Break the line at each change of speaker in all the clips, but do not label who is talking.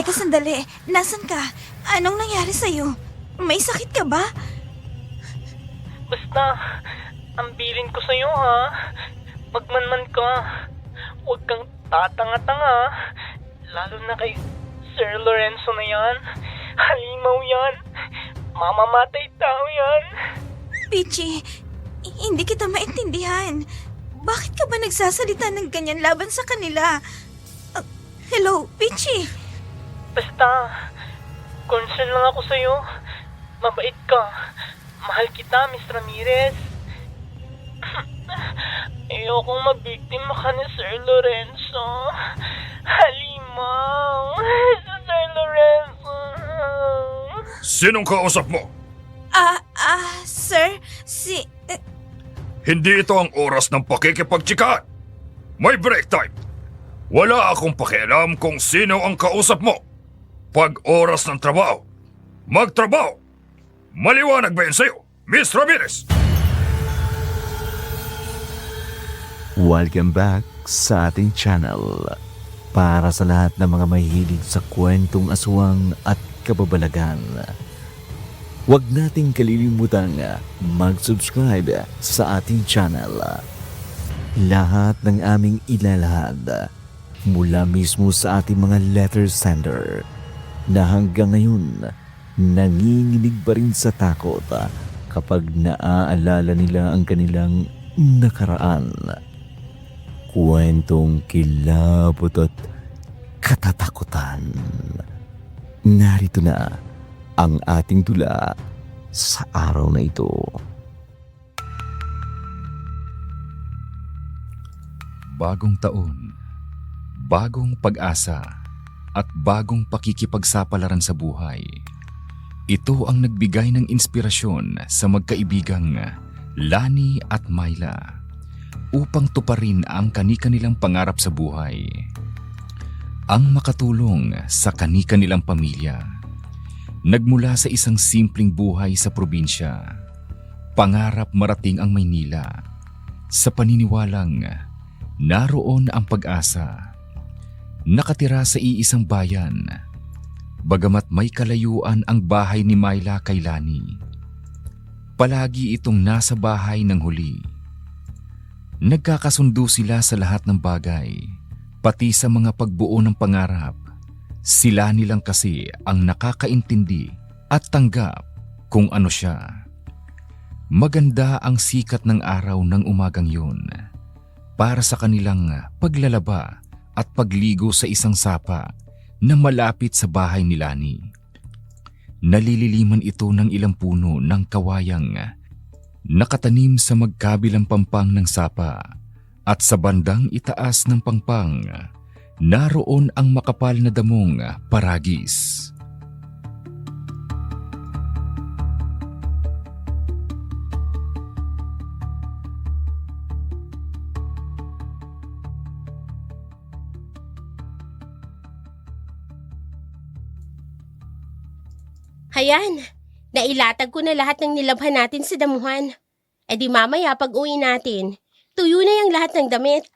Teka sandali, nasan ka? Anong nangyari sa'yo? May sakit ka ba?
Basta, ang bilin ko sa'yo ha. Magmanman ka. Huwag kang tatanga-tanga. Lalo na kay Sir Lorenzo na yan. Halimaw yan. Mamamatay tao yan.
Pichi, hindi kita maintindihan. Bakit ka ba nagsasalita ng ganyan laban sa kanila? Hello, Pichi.
Basta, concern lang ako sa'yo. Mabait ka. Mahal kita, Miss Ramirez. Ayokong mabiktima ka ni Sir Lorenzo. Halimaw. Sir Lorenzo.
Sinong kausap mo?
Sir,
Hindi ito ang oras ng pakikipagtsikaan. May break time. Wala akong pakialam kung sino ang kausap mo. Pag oras ng trabaho, magtrabaho. Maliwanag ba yun sa'yo, Miss Ramirez?
Welcome back sa ating channel. Para sa lahat ng mga mahihilig sa kwentong aswang at kababalagan, huwag nating kalilimutang mag-subscribe sa ating channel. Lahat ng aming ilalahad mula mismo sa ating mga letter sender na hanggang ngayon nanginginig pa rin sa takot kapag naaalala nila ang kanilang nakaraan. Kwentong kilabot at katatakutan. Narito na ang ating tula sa araw na ito.
Bagong taon, bagong pag-asa, at bagong pakikipagsapalaran sa buhay. Ito ang nagbigay ng inspirasyon sa magkaibigang Lani at Myla upang tuparin ang kani-kanilang pangarap sa buhay. Ang makatulong sa kani-kanilang pamilya. Nagmula sa isang simpleng buhay sa probinsya, pangarap marating ang Maynila sa paniniwalang naroon ang pag-asa. Nakatira sa iisang bayan, bagamat may kalayuan ang bahay ni Myla kay Lani. Palagi itong nasa bahay ng huli. Nagkakasundo sila sa lahat ng bagay, pati sa mga pagbuo ng pangarap. Sila nilang kasi ang nakakaintindi at tanggap kung ano siya. Maganda ang sikat ng araw ng umagang yun para sa kanilang paglalaba at pagligo sa isang sapa na malapit sa bahay ni Lani. Nalililiman ito ng ilang puno ng kawayang nakatanim sa magkabilang pampang ng sapa, at sa bandang itaas ng pangpang naroon ang makapal na damong paragis.
Hayan, nailatag ko na lahat ng nilabhan natin sa damuhan. E di mamaya pag uwi natin, tuyo na yung lahat ng damit.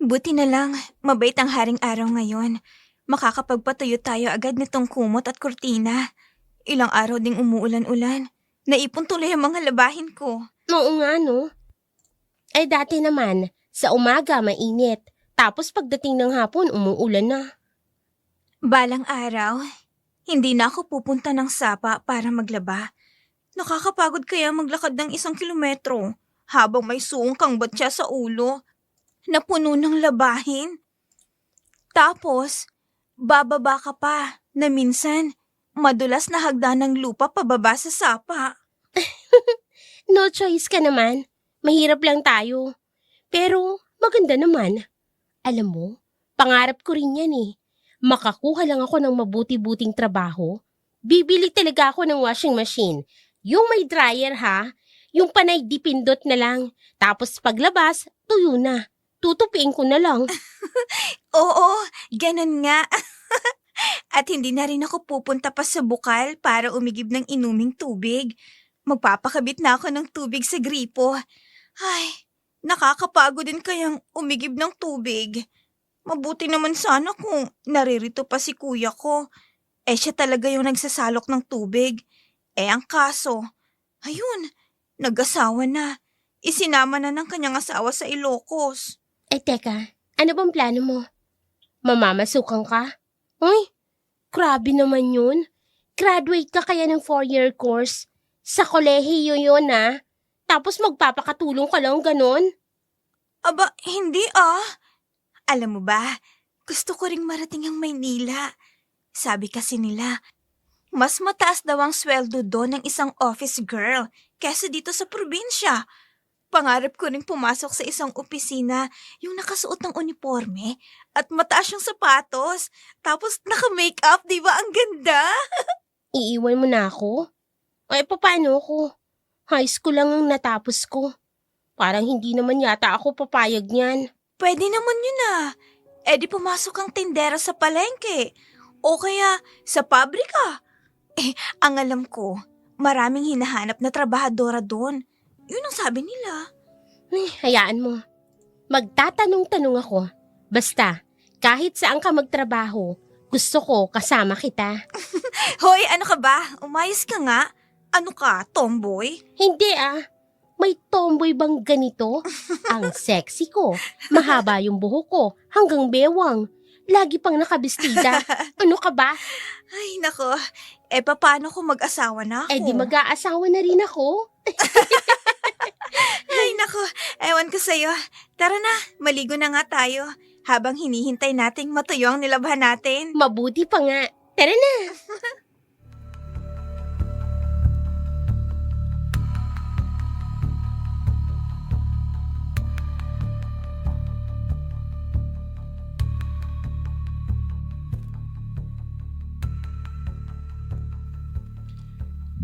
Buti na lang, mabait ang haring araw ngayon. Makakapagpatuyo tayo agad nitong kumot at kurtina. Ilang araw ding umuulan-ulan. Naipon tuloy ang mga labahin ko.
Oo nga no. Eh dati naman, sa umaga mainit, tapos pagdating ng hapon umuulan na.
Balang araw, hindi na ako pupunta ng sapa para maglaba. Nakakapagod kaya maglakad ng 1 kilometro habang may suong kang batya sa ulo na puno ng labahin. Tapos, bababa ka pa na minsan madulas na hagdan ng lupa pababa sa sapa.
No choice ka naman. Mahirap lang tayo. Pero maganda naman. Alam mo, pangarap ko rin yan eh. Makakuha lang ako ng mabuti-buting trabaho. Bibili talaga ako ng washing machine. Yung may dryer ha. Yung panay dipindot na lang. Tapos paglabas, tuyo na. Tutupiin ko na lang.
Oo, ganun nga. At hindi na rin ako pupunta pa sa bukal para umigib ng inuming tubig. Magpapakabit na ako ng tubig sa gripo. Ay, nakakapagod din kayang umigib ng tubig. Mabuti naman sana kung naririto pa si kuya ko. Siya talaga yung nagsasalok ng tubig. Ang kaso, ayun, nag-asawa na. Isinama na ng kanyang asawa sa Ilocos.
Teka, ano bang plano mo? Mamamasukan ka? Uy, grabe naman yun. Graduate ka kaya ng 4-year course. Sa kolehiyo yun Tapos magpapakatulong ka lang ganon?
Aba, hindi Alam mo ba, gusto ko ring marating ang Maynila. Sabi kasi nila, mas mataas daw ang sweldo doon ng isang office girl kesa dito sa probinsya. Pangarap ko ring pumasok sa isang opisina yung nakasuot ng uniforme at mataas yung sapatos. Tapos naka-makeup, di ba? Ang ganda!
Iiwan mo na ako? Paano ako? High school lang ang natapos ko. Parang hindi naman yata ako papayag niyan.
Pwede naman yun di pumasok ang tindera sa palengke o kaya sa pabrika. Ang alam ko, maraming hinahanap na trabahadora doon. Yun ang sabi nila.
Hayaan mo. Magtatanong-tanong ako. Basta, kahit saan ka magtrabaho, gusto ko kasama kita.
Hoy, ano ka ba? Umayos ka nga. Ano ka, tomboy?
Hindi May tomboy bang ganito? Ang sexy ko. Mahaba yung buhok ko hanggang bewang. Lagi pang nakabistida. Ano ka ba?
Ay, nako. Paano kung mag-asawa na ako?
Di mag-aasawa na rin ako.
Ay, nako. Ewan ko sa'yo. Tara na, maligo na nga tayo. Habang hinihintay nating matuyo ang nilabhan natin.
Mabuti pa nga. Tara na.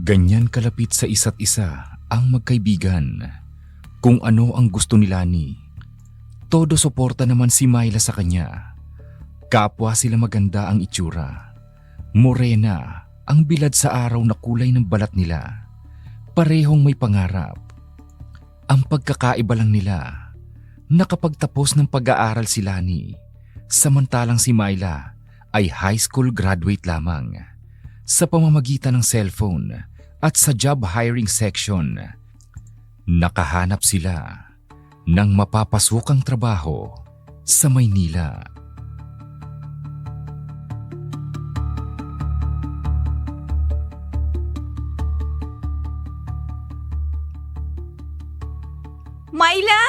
Ganyan kalapit sa isa't isa ang magkaibigan. Kung ano ang gusto ni Lani, todo suporta naman si Myla sa kanya. Kapwa sila maganda ang itsura. Morena ang bilad sa araw na kulay ng balat nila. Parehong may pangarap. Ang pagkakaiba lang nila, nakapagtapos ng pag-aaral si Lani, samantalang si Myla ay high school graduate lamang. Sa pamamagitan ng cellphone at sa job hiring section, nakahanap sila ng mapapasukang trabaho sa Maynila.
Myla!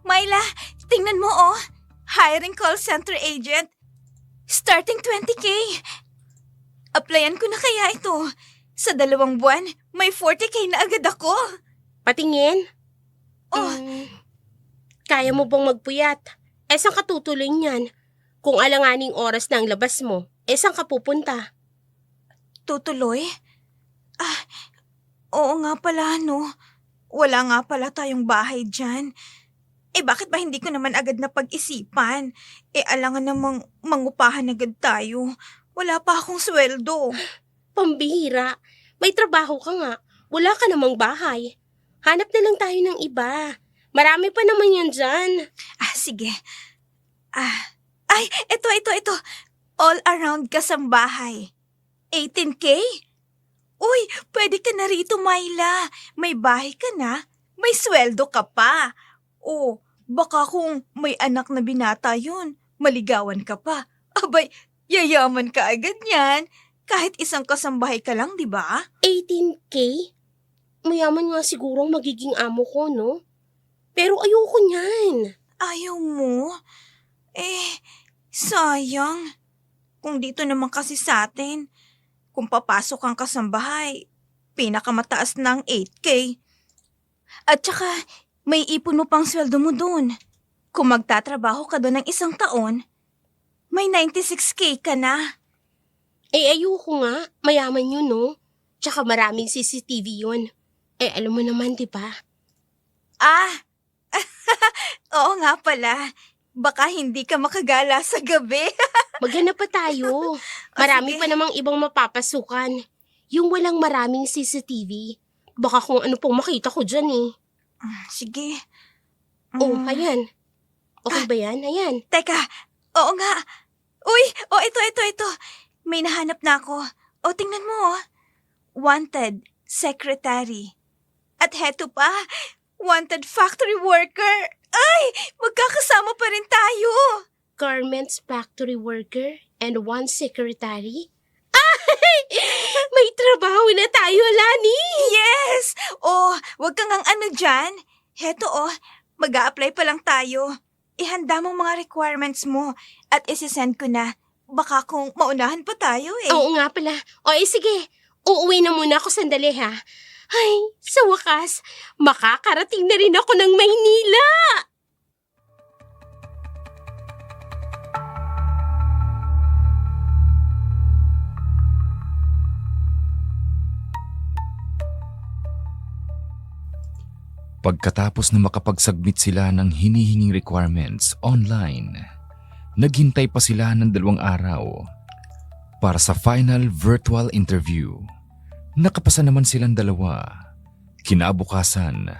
Myla, tingnan mo Hiring call center agent. Starting 20K. Applyan ko na kaya ito. Sa 2 buwan, may 40K na agad ako.
Patingin?
Oh.
Kaya mo bang magpuyat? Saan ka tutuloy niyan? Kung alanganing oras na ang labas mo, saan ka pupunta?
Tutuloy? Oo nga pala, no. Wala nga pala tayong bahay dyan. Bakit ba hindi ko naman agad na pag-isipan? Alangan namang mangupahan agad tayo. Wala pa akong sweldo.
Pambihira. May trabaho ka nga. Wala ka namang bahay. Hanap na lang tayo ng iba. Marami pa naman yan dyan.
Sige. Ito. All around kasambahay. 18K? Uy, pwede ka na rito, Myla. May bahay ka na. May sweldo ka pa. Baka kung may anak na binata yun, maligawan ka pa. Abay, yayaman ka agad yan. Kahit isang kasambahay ka lang, di ba?
18K? Mayaman nga siguro ang magiging amo ko, no? Pero ayoko niyan.
Ayaw mo? Sayang. Kung dito naman kasi sa atin, kung papasok ang kasambahay, pinakamataas ng 8K. At saka, may ipon mo pang sweldo mo dun. Kung magtatrabaho ka doon ng 1 taon, may 96K ka na.
Ayoko nga. Mayaman yun, no? Tsaka maraming CCTV yun. Alam mo naman, di ba?
Oo nga pala. Baka hindi ka makagala sa gabi.
Maghanap pa tayo. Marami
sige.
pa namang ibang mapapasukan. Yung walang maraming CCTV. Baka kung ano pong makita ko dyan
Sige.
Ayan. Okay ba yan? Ayan.
Teka, Oo nga. Uy, ito. May nahanap na ako. Tingnan mo. Wanted, secretary. At heto pa, wanted factory worker. Ay, magkakasama pa rin tayo.
Garments factory worker and one secretary? Ay! May trabaho na tayo, Lani!
Yes! Wag kang ang ano dyan. Heto mag-a-apply pa lang tayo. Ihanda mong mga requirements mo at isisend ko na. Baka kung maunahan pa tayo eh.
Oo nga pala. Sige. Uuwi na muna ako sandali, ha? Ay, sa wakas, makakarating na rin ako ng Maynila!
Pagkatapos na makapagsubmit sila ng hinihinging requirements online, naghintay pa sila ng 2 araw para sa final virtual interview. Nakapasa naman silang 2. Kinabukasan,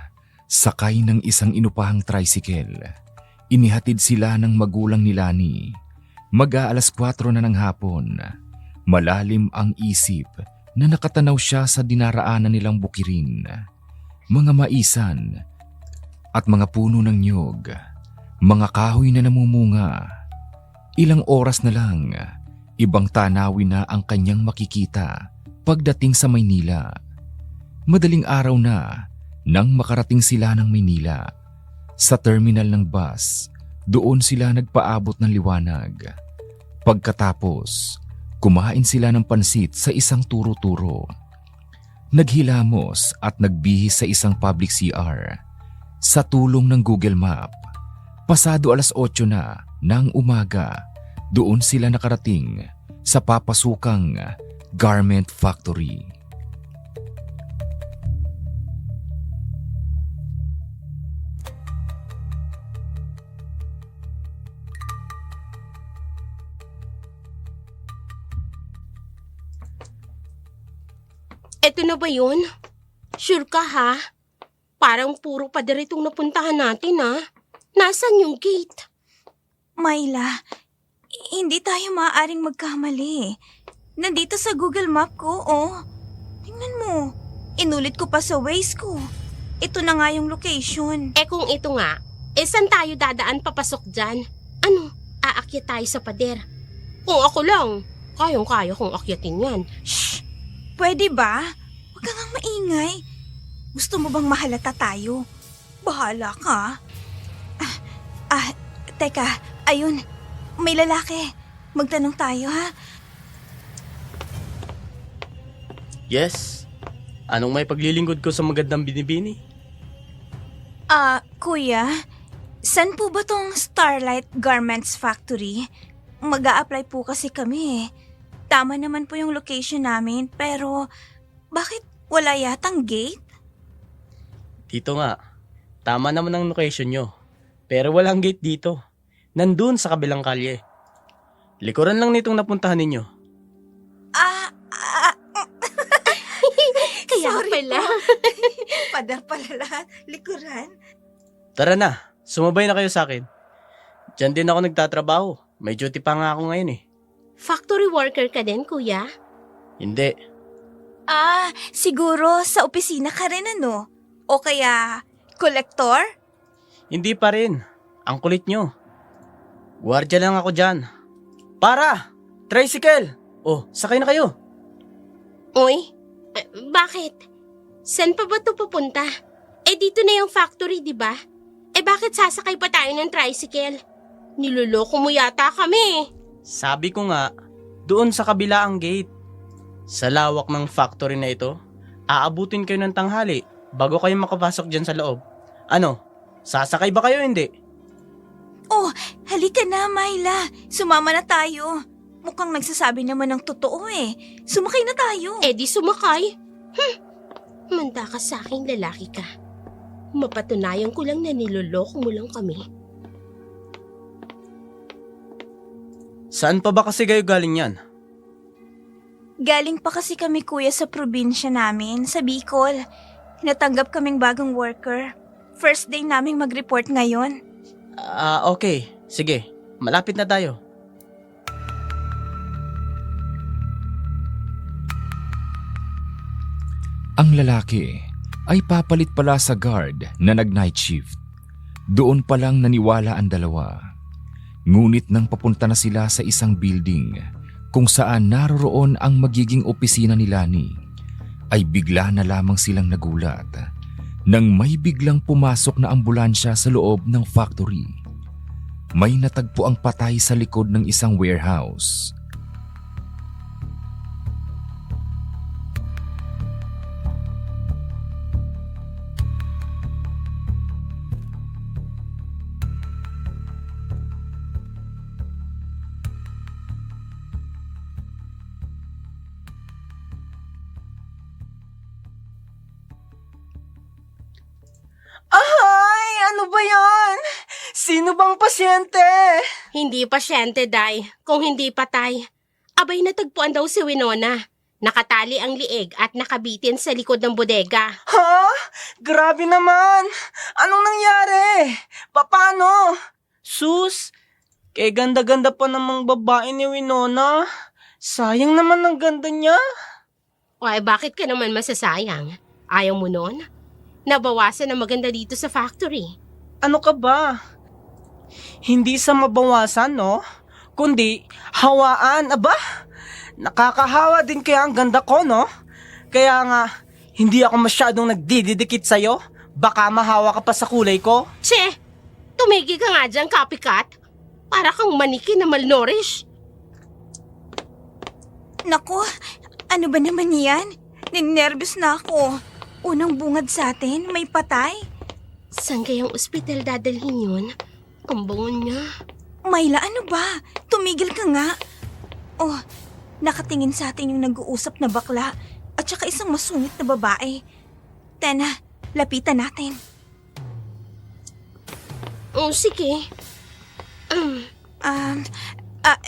sakay ng isang inupahang tricycle. Inihatid sila ng magulang ni Lani. Mag-aalas 4 na ng hapon. Malalim ang isip na nakatanaw siya sa dinaraanan nilang bukirin. Mga maisan at mga puno ng niyog, mga kahoy na namumunga. Ilang oras na lang, ibang tanawin na ang kanyang makikita pagdating sa Maynila. Madaling araw na nang makarating sila ng Maynila. Sa terminal ng bus, doon sila nagpaabot ng liwanag. Pagkatapos, kumain sila ng pansit sa isang turo-turo. Naghilamos at nagbihis sa isang public CR. Sa tulong ng Google Map, pasado alas 8 na ng umaga, doon sila nakarating sa papasukang garment factory.
Eto na ba yun? Sure ka, ha? Parang puro pader itong napuntahan natin, ha? Nasaan yung gate?
Myla, hindi tayo maaaring magkamali. Nandito sa Google Map ko, Tingnan mo, inulit ko pa sa Waze ko. Ito na nga yung location.
Kung ito nga, saan tayo dadaan papasok dyan? Ano, aakyat tayo sa pader? Kung ako lang, kayang-kaya kong akyatin yan.
Shh! Pwede ba? Huwag kang maingay. Gusto mo bang mahalata tayo? Bahala ka. Teka, ayun. May lalaki. Magtanong tayo, ha?
Yes. Anong may paglilingkod ko sa magandang binibini?
Kuya, saan po ba tong Starlight Garments Factory? Mag-a-apply po kasi kami eh. Tama naman po yung location namin, pero bakit wala yatang gate?
Dito nga. Tama naman ang location nyo. Pero walang gate dito. Nandun sa kabilang kalye. Likuran lang nitong napuntahan ninyo.
Kaya
Sorry
pala.
po. Padar pala lahat. Likuran.
Tara na. Sumabay na kayo sa akin. Diyan din ako nagtatrabaho. May duty pa nga ako ngayon eh.
Factory worker ka din, kuya?
Hindi.
Siguro sa opisina ka rin ano? O kaya, kolektor?
Hindi pa rin. Ang kulit nyo. Guardia lang ako dyan. Para! Tricycle! Sakay na kayo.
Uy, bakit? Saan pa ba ito pupunta? Dito na yung factory, di ba? Bakit sasakay pa tayo ng tricycle? Niloloko mo yata kami.
Sabi ko nga, doon sa kabila ang gate. Sa lawak ng factory na ito, aabutin kayo ng tanghali bago kayo makapasok dyan sa loob. Ano, sasakay ba kayo hindi?
Halika na, Myla. Sumama na tayo. Mukhang nagsasabi naman ng totoo eh. Sumakay na tayo.
Di sumakay. Manda ka sa akin, lalaki ka. Mapatunayan ko lang na niloloko mo lang kami.
Saan pa ba kasi kayo galing yan?
Galing pa kasi kami kuya sa probinsya namin, sa Bicol. Natanggap kaming bagong worker. First day naming mag-report ngayon.
Okay. Sige, malapit na tayo.
isang lalaki ay papalit pala sa guard na nag-night shift. Doon pa lang naniwala ang dalawa. Ngunit nang papunta na sila sa isang building kung saan naroroon ang magiging opisina ni Lani, ay bigla na lamang silang nagulat nang may biglang pumasok na ambulansya sa loob ng factory. May natagpo ang patay sa likod ng isang warehouse.
Ay, ano ba yan? Sino bang pasyente?
Hindi pasyente, Day. Kung hindi patay. Abay, natagpuan daw si Winona. Nakatali ang liig at nakabitin sa likod ng bodega.
Ha? Grabe naman. Anong nangyari? Paano? Sus, kay ganda-ganda pa namang babae ni Winona. Sayang naman ang ganda niya.
O ay bakit ka naman masasayang? Ayaw mo nun? Nabawasan na maganda dito sa factory.
Ano ka ba? Hindi sa mabawasan, no? Kundi hawaan. Aba, nakakahawa din kaya ang ganda ko, no? Kaya nga, hindi ako masyadong nagdididikit sa'yo. Baka mahawa ka pa sa kulay ko.
Che! Tumigil ka nga dyan, copycat. Para kang maniki na malnourished.
Naku, ano ba naman yan? Ninervous na ako. Unang bungad sa atin, may patay.
Saan kayang ospital dadalhin yun? Ang bango niya.
Myla, ano ba? Tumigil ka nga. Oh, nakatingin sa atin yung nag-uusap na bakla at saka isang masungit na babae. Tena, lapitan natin.
Oh, sige.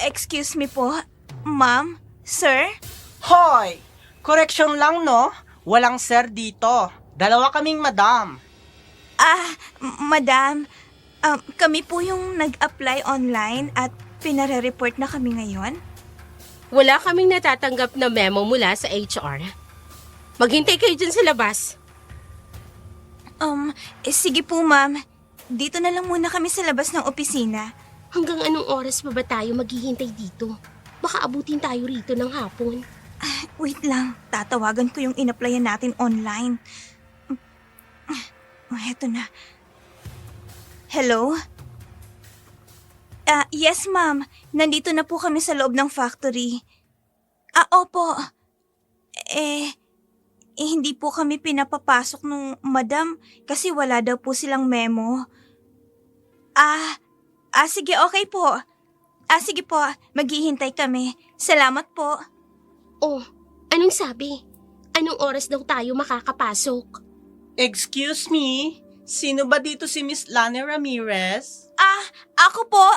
Excuse me po, ma'am, sir?
Hoy! Correction lang, no? Walang sir dito. Dalawa kaming madam.
Madam, kami po yung nag-apply online at pinare-report na kami ngayon.
Wala kaming natatanggap na memo mula sa HR. Maghintay kayo dyan sa labas.
Sige po ma'am. Dito na lang muna kami sa labas ng opisina.
Hanggang anong oras pa ba tayo maghihintay dito? Baka abutin tayo rito ng hapon.
Wait lang, tatawagan ko yung in-applyan natin online. Heto na. Hello? Yes ma'am, nandito na po kami sa loob ng factory. Opo. Hindi po kami pinapapasok nung madam kasi wala daw po silang memo. Sige, okay po. Sige po, maghihintay kami. Salamat po.
Oh, anong sabi? Anong oras daw tayo makakapasok?
Excuse me? Sino ba dito si Miss Lani Ramirez?
Ako po.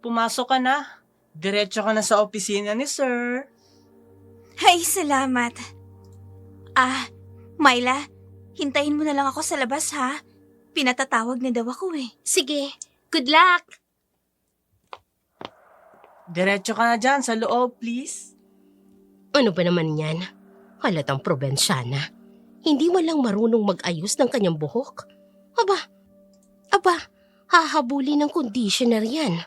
Pumasok ka na. Diretso ka na sa opisina ni sir.
Ay, salamat. Myla, hintayin mo na lang ako sa labas ha. Pinatatawag na daw ako eh.
Sige, good luck!
Diretso ka na dyan sa loob, please.
Ano ba naman yan? Halatang probensyana. Hindi man lang marunong mag-ayos ng kanyang buhok. Aba, hahabuli ng conditioner yan.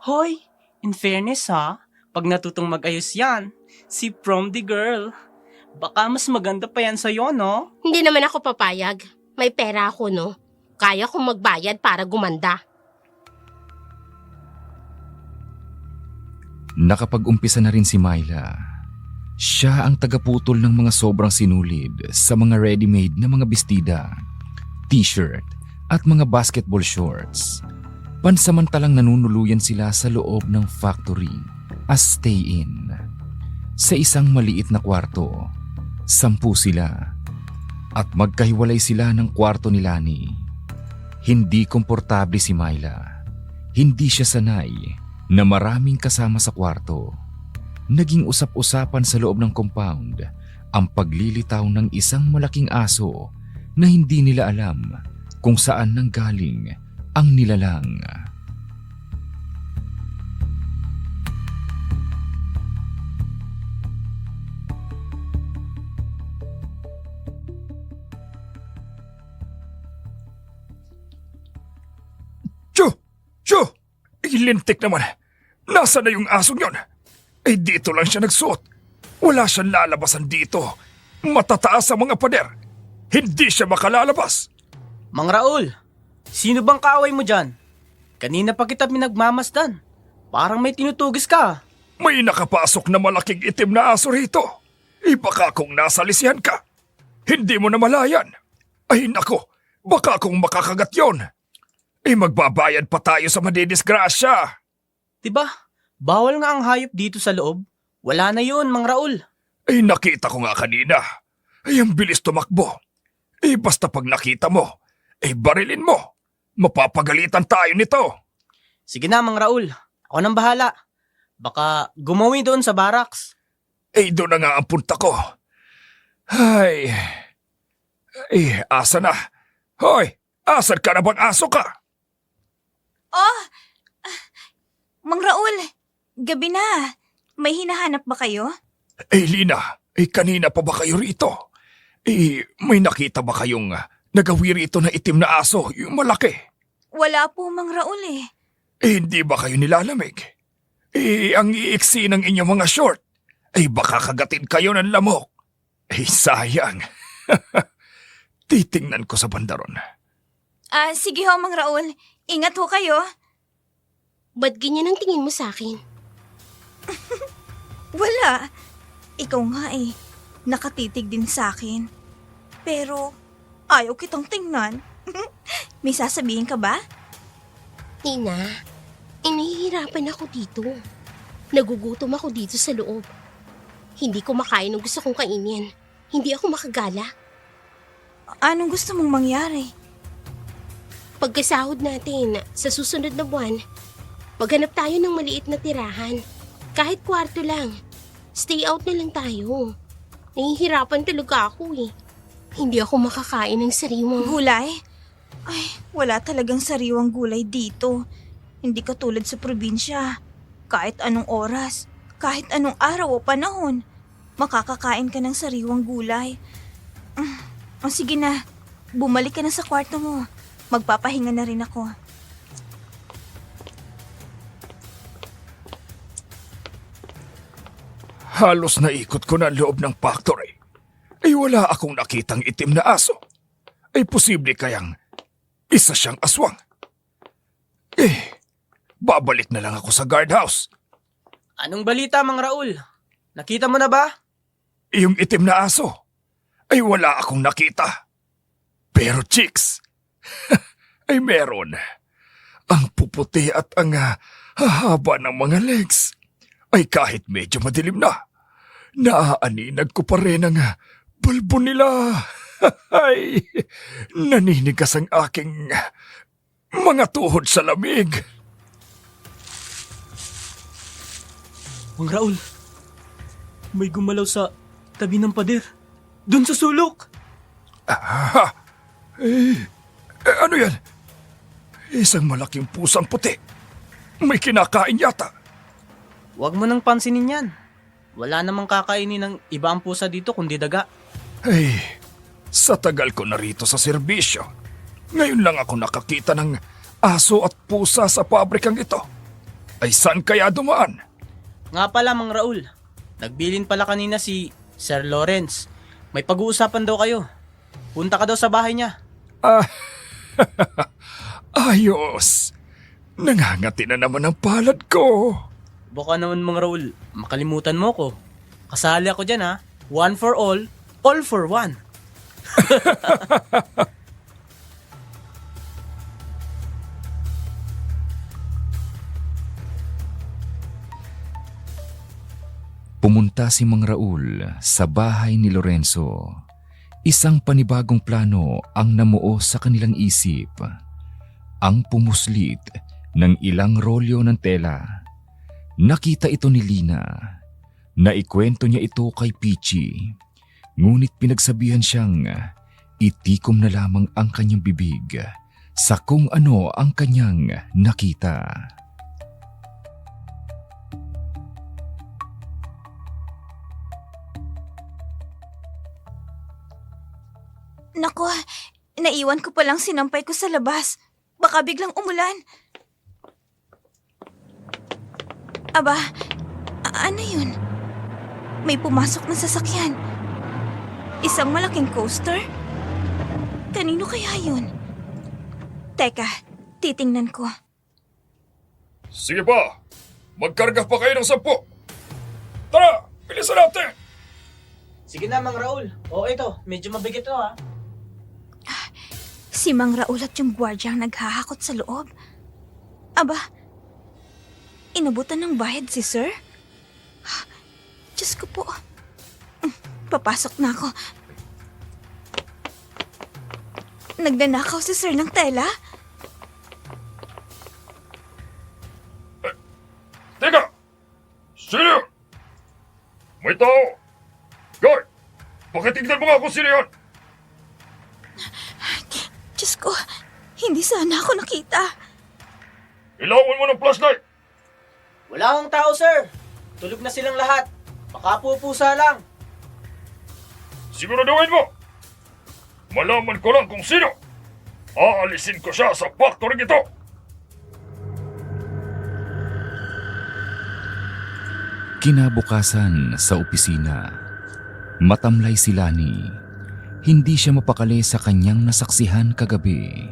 Hoy, in fairness ha, pag natutong mag-ayos yan, si Prom the girl. Baka mas maganda pa yan sa'yo, no?
Hindi naman ako papayag. May pera ako, no? Kaya kong magbayad para gumanda.
Nakapag-umpisa na rin si Myla. Siya ang tagaputol ng mga sobrang sinulid sa mga ready-made na mga bestida, t-shirt at mga basketball shorts. Pansamantalang nanunuluyan sila sa loob ng factory as stay-in. Sa isang maliit na kwarto, 10 sila at magkahiwalay sila ng kwarto ni Lani. Hindi komportable si Myla. Hindi siya sanay na maraming kasama sa kwarto. Naging usap-usapan sa loob ng compound ang paglilitaw ng isang malaking aso na hindi nila alam kung saan nanggaling ang nilalang.
Chu! Chu! Lintik naman. Nasaan na yung asong yon? Dito lang siya nagsuot. Wala siyang lalabasan dito. Matataas ang mga pader. Hindi siya makalalabas.
Mang Raul, sino bang kaaway mo dyan? Kanina pa kita pinagmamasdan. Parang may tinutugis ka.
May nakapasok na malaking itim na aso rito. Baka kung nasa lisihan ka. Hindi mo na malayan. Ay nako, baka kung makakagat yon. Magbabayad pa tayo sa madidisgrasya.
Diba? Bawal nga ang hayop dito sa loob. Wala na yun, Mang Raul.
Nakita ko nga kanina. Ang bilis tumakbo. Basta pag nakita mo, barilin mo. Mapapagalitan tayo nito.
Sige na, Mang Raul. Ako nang bahala. Baka gumawi doon sa barracks.
Doon na nga ang punta ko. Ay. Asa na? Hoy, asan ka na bang aso ka?
Oh! Mang Raul, gabi na. May hinahanap ba kayo?
Lina, kanina pa ba kayo rito? May nakita ba kayong nagawi rito na itim na aso, yung malaki?
Wala po, Mang Raul eh.
Hindi ba kayo nilalamig? Ang iiksi ng inyong mga short, baka kagatin kayo ng lamok. Sayang. Titingnan ko sa bandaron.
Sige ho, Mang Raul. Ingat ho kayo.
Ba't ganyan ang tingin mo sa akin?
Wala. Ikaw nga eh. Nakatitig din sa akin. Pero ayaw kitang tingnan. May sasabihin ka ba?
Tina, nahihirapan ako dito. Nagugutom ako dito sa loob. Hindi ko makain ang gusto kong kainin. Hindi ako makagala.
Anong gusto mong mangyari?
Pagkasahod natin sa susunod na buwan, maghanap tayo ng maliit na tirahan. Kahit kwarto lang. Stay out na lang tayo. Nahihirapan talaga ako eh. Hindi ako makakain ng sariwang...
Gulay? Ay, wala talagang sariwang gulay dito. Hindi katulad sa probinsya. Kahit anong oras, kahit anong araw o panahon, makakakain ka ng sariwang gulay. Sige na, bumalik ka na sa kwarto mo. Magpapahinga na rin ako.
Halos naikot ko na ang loob ng factory. Wala akong nakitang itim na aso. Posible kayang isa siyang aswang. Babalik na lang ako sa guardhouse.
Anong balita, Mang Raul? Nakita mo na ba?
Yung itim na aso, wala akong nakita. Pero chicks, meron. Ang puputi at ang hahaba ng mga legs. Kahit medyo madilim na, naaaninag ko pa rin ang bulbo nila. Naninigas ang aking mga tuhod sa lamig.
Mang Raul, may gumalaw sa tabi ng pader. Doon sa sulok.
Ano yan? Isang malaking pusang puti. May kinakain yata.
Huwag mo nang pansinin yan. Wala namang kakainin ng iba ang pusa dito kundi daga.
Sa tagal ko na rito sa serbisyo, ngayon lang ako nakakita ng aso at pusa sa pabrikang ito. Saan kaya dumaan?
Nga pala, Mang Raul. Nagbilin pala kanina si Sir Lawrence. May pag-uusapan daw kayo. Punta ka daw sa bahay niya.
Ayos. Nangangati na naman ang palad ko.
Baka naman, Mang Raul, makalimutan mo ko. Kasali ako dyan ha. One for all for one.
Pumunta si Mang Raul sa bahay ni Lorenzo. Isang panibagong plano ang namuo sa kanilang isip. Ang pumuslit ng ilang rolyo ng tela. Nakita ito ni Lina. Naikwento niya ito kay Peachy. Ngunit pinagsabihan siyang itikom na lamang ang kanyang bibig sa kung ano ang kanyang nakita.
Nako, naiwan ko palang sinampay ko sa labas. Baka biglang umulan. Aba, ano yun? May pumasok na sasakyan. Isang malaking coaster? Kanino kaya yun? Teka, titingnan ko.
Sige pa, magkarga pa kayo ng 10. Tara, bilisan natin!
Sige na, Mang Raul. O ito, medyo mabigat to ha.
Si Mang Raul at yung gwardiya ang naghahakot sa loob. Aba, inabutan ng bayad si Sir? Diyos ko po. Papasok na ako. Nagnanakaw si Sir ng tela?
Teka! Sino yun? May tao! Guy! Pakitignan mo nga kung sino yun!
Diyos ko, hindi sana ako nakita.
Ilawan mo ng flashlight!
Wala akong tao, sir. Tulog na silang lahat. Baka pupusa lang.
Siguraduhin mo! Malaman ko lang kung sino! Aalisin ko siya sa factory ito!
Kinabukasan sa opisina, matamlay si Lani. Hindi siya mapakali sa kanyang nasaksihan kagabi.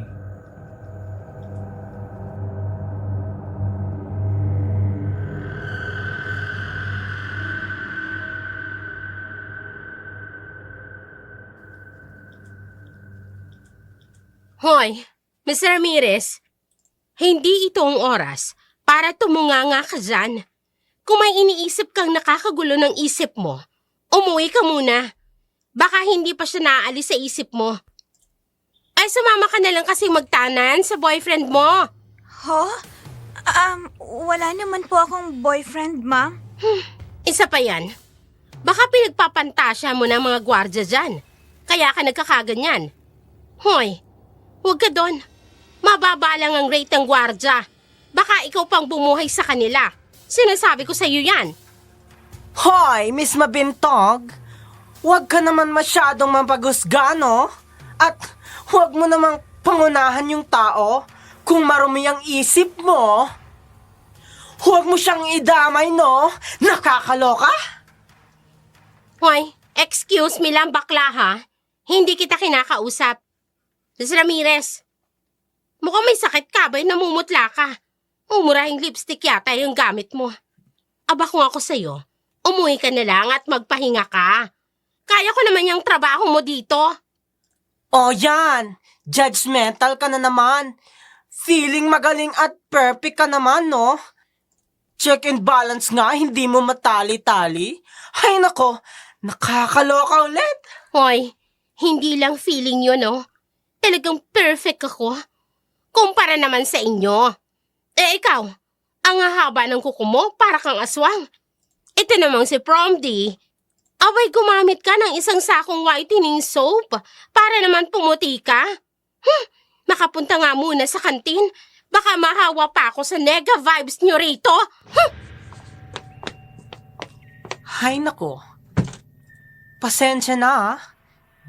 Hoy, Mr. Ramirez, hindi ito ang oras para tumunganga ka dyan. Kung may iniisip kang nakakagulo ng isip mo, umuwi ka muna. Baka hindi pa siya naaalis sa isip mo. Ay, sumama ka na lang kasi magtanan sa boyfriend mo.
Ho? Wala naman po akong boyfriend, ma'am.
Isa pa yan. Baka pinagpapantasya mo ng mga gwardya dyan. Kaya ka nagkakaganyan. Hoy, huwag ka doon. Mababa lang ang rate ng gwardya. Baka ikaw pang bumuhay sa kanila. Sinasabi ko sa iyo yan.
Hoy, Miss Mabintog! Huwag ka naman masyadong mapagusga, no? At huwag mo namang pangunahan yung tao kung marumi ang isip mo. Huwag mo siyang idamay, no? Nakakaloka?
Hoy, excuse me lang bakla ha. Hindi kita kinakausap. Miss Ramirez, mukhang may sakit ka ba? Namumutla ka. Umurahing lipstick yata yung gamit mo. Aba kung ako sa'yo, umuwi ka na lang at magpahinga ka. Kaya ko naman yung trabaho mo dito.
O yan, judgmental ka na naman. Feeling magaling at perfect ka naman, no? Check and balance nga, hindi mo matali-tali. Ay nako, nakakaloka ulit.
Hoy, hindi lang feeling yun, no? Talagang perfect ako. Kumpara naman sa inyo. Eh ikaw, ang hahaba ng kuko mo para kang aswang. Ito namang si Promdi. Abay, gumamit ka ng isang sakong whitening soap para naman pumuti ka. Makapunta nga muna sa kantin. Baka mahawa pa ako sa nega vibes nyo rito.
Ay nako, pasensya na ah.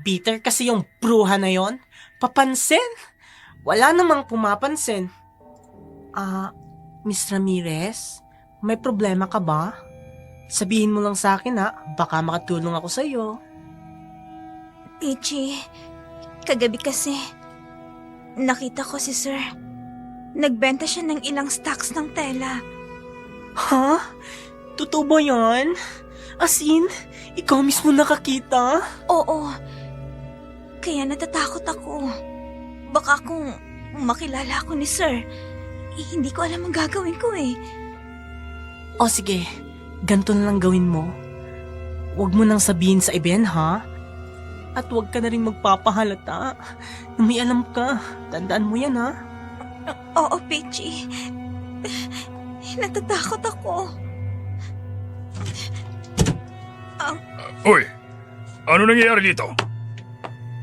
Bitter kasi yung bruha na yon. Papansin? Wala namang pumapansin. Miss Ramirez, may problema ka ba? Sabihin mo lang sa akin ha, baka makatulong ako sa'yo.
Peachy, kagabi kasi, nakita ko si Sir. Nagbenta siya ng ilang stacks ng tela.
Ha? Totoo ba yan? As in, ikaw mismo nakakita?
Oo, kaya natatakot ako. Baka kung makilala ako ni Sir, hindi ko alam ang gagawin ko eh.
O sige, ganito na lang gawin mo. Huwag mo nang sabihin sa iben ha? At huwag ka na rin magpapahalata na may alam ka. Tandaan mo yan ha?
Oo, Peachy. Natatakot ako.
Uy, ano nangyayari dito?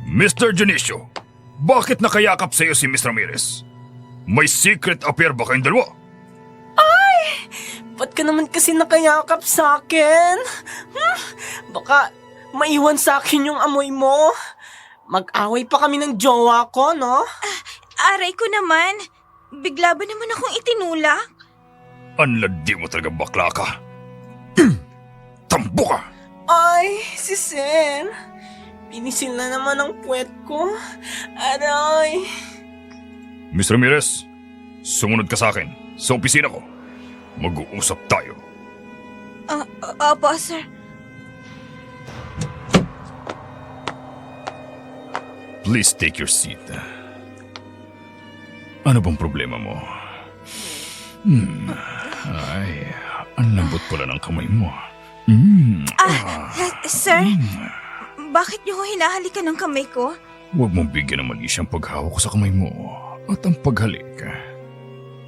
Mr. Junicio, bakit nakayakap sa'yo si Miss Ramirez? May secret affair ba kayong dalawa?
Ba't ka naman kasi nakayakap sa akin? Baka maiwan sa akin yung amoy mo. Mag-away pa kami ng jowa ko, no?
Aray ko naman. Bigla ba naman akong itinulak?
Anladi mo talaga bakla ka. Tambo ka!
Ay, si Sir. Pinisil na naman ang puwet ko. Aray.
Miss Ramirez, sumunod ka sa akin sa opisina ko. Mag-uusap tayo.
Opo, sir.
Please take your seat. Ano bang problema mo? Ay, ang lambot pala ng kamay mo.
Sir, bakit niyo ho hinahalikan ng kamay ko?
Huwag mong bigyan ng mali siyang paghawak ko sa kamay mo at ang paghalik.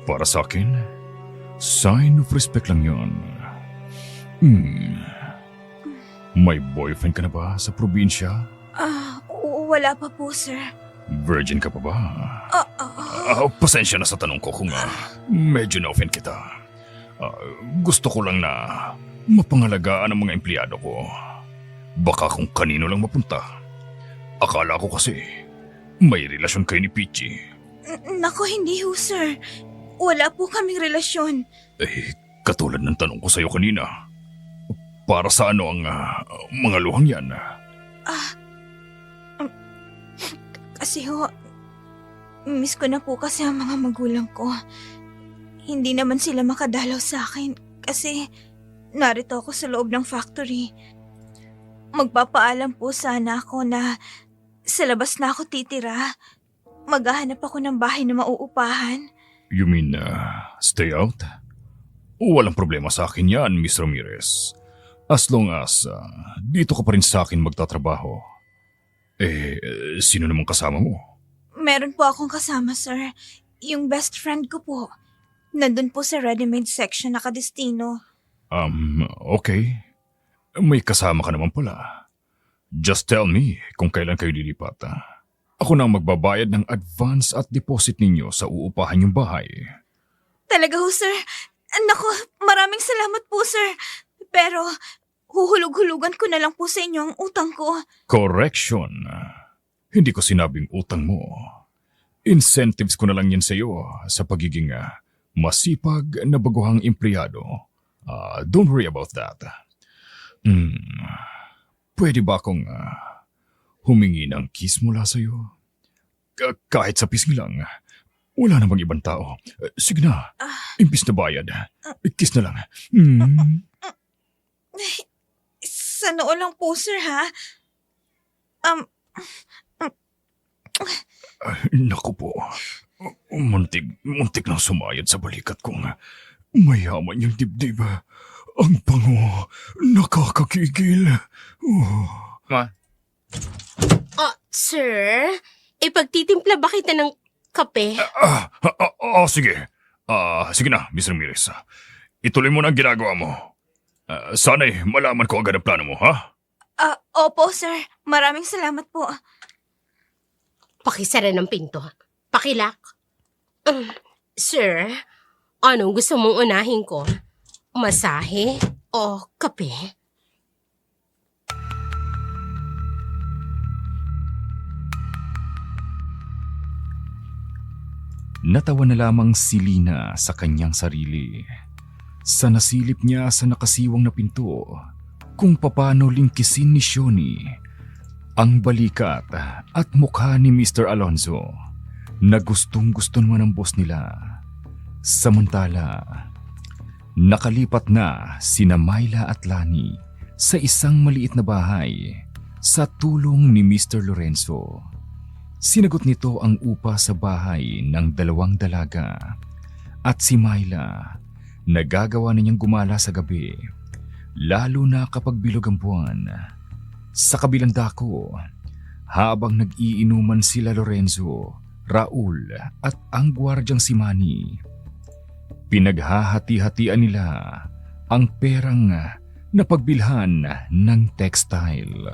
Para sa akin, sign of respect lang yon. May boyfriend ka na ba sa probinsya?
Wala pa po, sir.
Virgin ka pa ba? Pasensya na sa tanong ko kung medyo na-offend kita. Gusto ko lang na mapangalagaan ang mga empleyado ko. Baka kung kanino lang mapunta. Akala ko kasi may relasyon kayo ni Peachy.
Nako, hindi ho, sir. Wala po kaming relasyon.
Katulad ng tanong ko sa'yo kanina. Para sa ano ang mga luhang yan?
Kasi ho, miss ko na po kasi ang mga magulang ko. Hindi naman sila makadalaw sa akin kasi narito ako sa loob ng factory. Magpapaalam po sana ako na sa labas na ako titira. Maghahanap ako ng bahay na mauupahan.
You mean stay out? Walang problema sa akin yan, Miss Ramirez. As long as dito ka pa rin sa akin magtatrabaho. Sino namang kasama mo?
Meron po akong kasama, sir. Yung best friend ko po. Nandun po sa ready-made section nakadestino.
Okay. May kasama ka naman pala. Just tell me kung kailan kayo lilipat. Ako na ang magbabayad ng advance at deposit ninyo sa uupahan yung bahay.
Talaga ho, sir. Naku, maraming salamat po, sir. Pero huhulog-hulugan ko na lang po sa inyo ang utang ko.
Correction. Hindi ko sinabing utang mo. Incentives ko na lang yan sa iyo sa pagiging masipag na baguhang empleyado. Don't worry about that. Pwede ba akong humingi ng kiss mula sa iyo? Kahit sa pisngi lang. Wala namang ibang tao. Sige na. Imbis na bayad. Kiss na lang.
Sa noo lang po, sir, ha?
Naku po. Muntik lang sumayad sa balikat kong mayaman yung dibdib. Ang pango. Nakakakigil.
Ma,
Sir, ipagtitimpla ba kita ng kape?
Sige. Sige na, Miss Ramirez. Ituloy mo na ang ginagawa mo. Sana'y malaman ko agad ang plano mo, ha?
Opo, sir. Maraming salamat po.
Pakisara ng pinto. Pakilak. Sir, anong gusto mong unahin ko? Masahe o kape?
natawa na lamang si Lina sa kanyang sarili. Sa nasilip niya sa nakasiwang na pinto kung papaano lingkisin ni Shoni ang balikat at mukha ni Mr. Alonzo na gustong-gusto naman ng boss nila. Samantala, nakalipat na sina Myla at Lani sa isang maliit na bahay sa tulong ni Mr. Lorenzo. Sinagot nito ang upa sa bahay ng 2 dalaga at si Myla nagagawa na niyang gumala sa gabi, lalo na kapag bilog ang buwan. Sa kabilang dako, habang nag-iinuman sila Lorenzo, Raul at ang gwardyang si Manny, pinaghahati-hatian nila ang perang napagbilhan ng textile.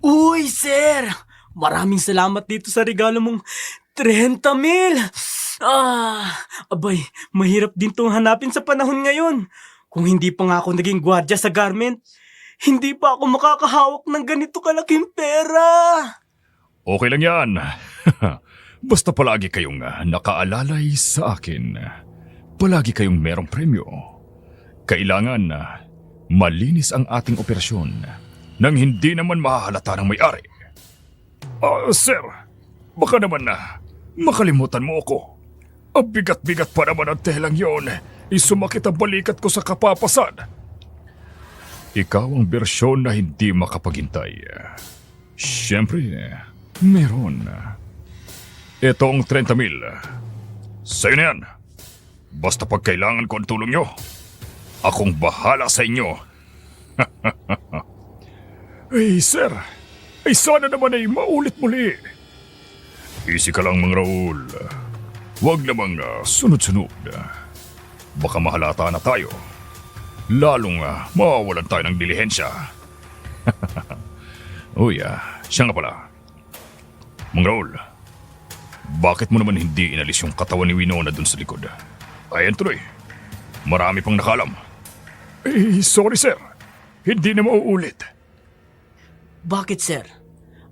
Uy, sir! Maraming salamat dito sa regalo mong 30,000. Abay, mahirap din tong hanapin sa panahon ngayon. Kung hindi pa nga ako naging gwardya sa garment, hindi pa ako makakahawak ng ganito kalaking pera.
Okay lang yan. Basta palagi kayong nakaalalay sa akin. Palagi kayong merong premyo. Kailangan malinis ang ating operasyon nang hindi naman mahahalata ng may-ari. Sir, baka naman makalimutan mo ako. Ang bigat-bigat pa naman ang telang yon. Isumakit ang balikat ko sa kapapasan. Ikaw ang bersyon na hindi makapaghintay. Siyempre, meron. Ito ang 30,000. Sa'yo na yan. Basta pag kailangan ko ang tulong nyo, akong bahala sa inyo. Ay, sir. Ay, sana naman ay maulit muli. Easy ka lang, Mang Raul. Huwag namang sunod-sunod. Baka mahalata na tayo. Lalong mawawalan tayo ng dilihensya. Uy, siya nga pala. Mang Raul, bakit mo naman hindi inalis yung katawan ni Winona dun sa likod? Ayan tuloy. Marami pang nakalam. Eh, sorry sir. Hindi na mauulit.
Bakit, sir?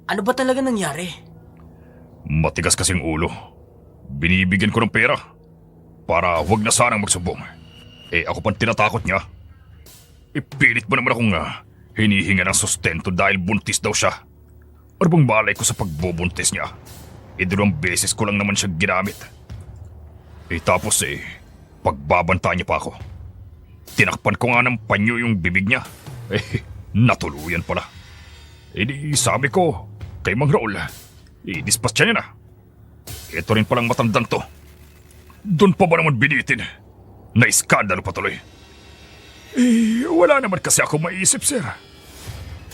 Ano ba talaga nangyari?
Matigas kasing ulo. Binibigyan ko ng pera para wag na sanang magsumbong. Eh ako pang tinatakot niya. Ipilit mo naman akong hinihinga ng sustento dahil buntis daw siya. Ano bang balay ko sa pagbubuntis niya? 2 beses ko lang naman siya ginamit. Tapos pagbabanta niya pa ako. Tinakpan ko nga ng panyo yung bibig niya. Natuluyan pala. Di sabi ko kay Mang Raul, i-dispatch niya na. Ito rin palang matandang to. Doon pa ba naman binitin? Na-iskandalo pa tuloy. Wala naman kasi ako maisip, sir.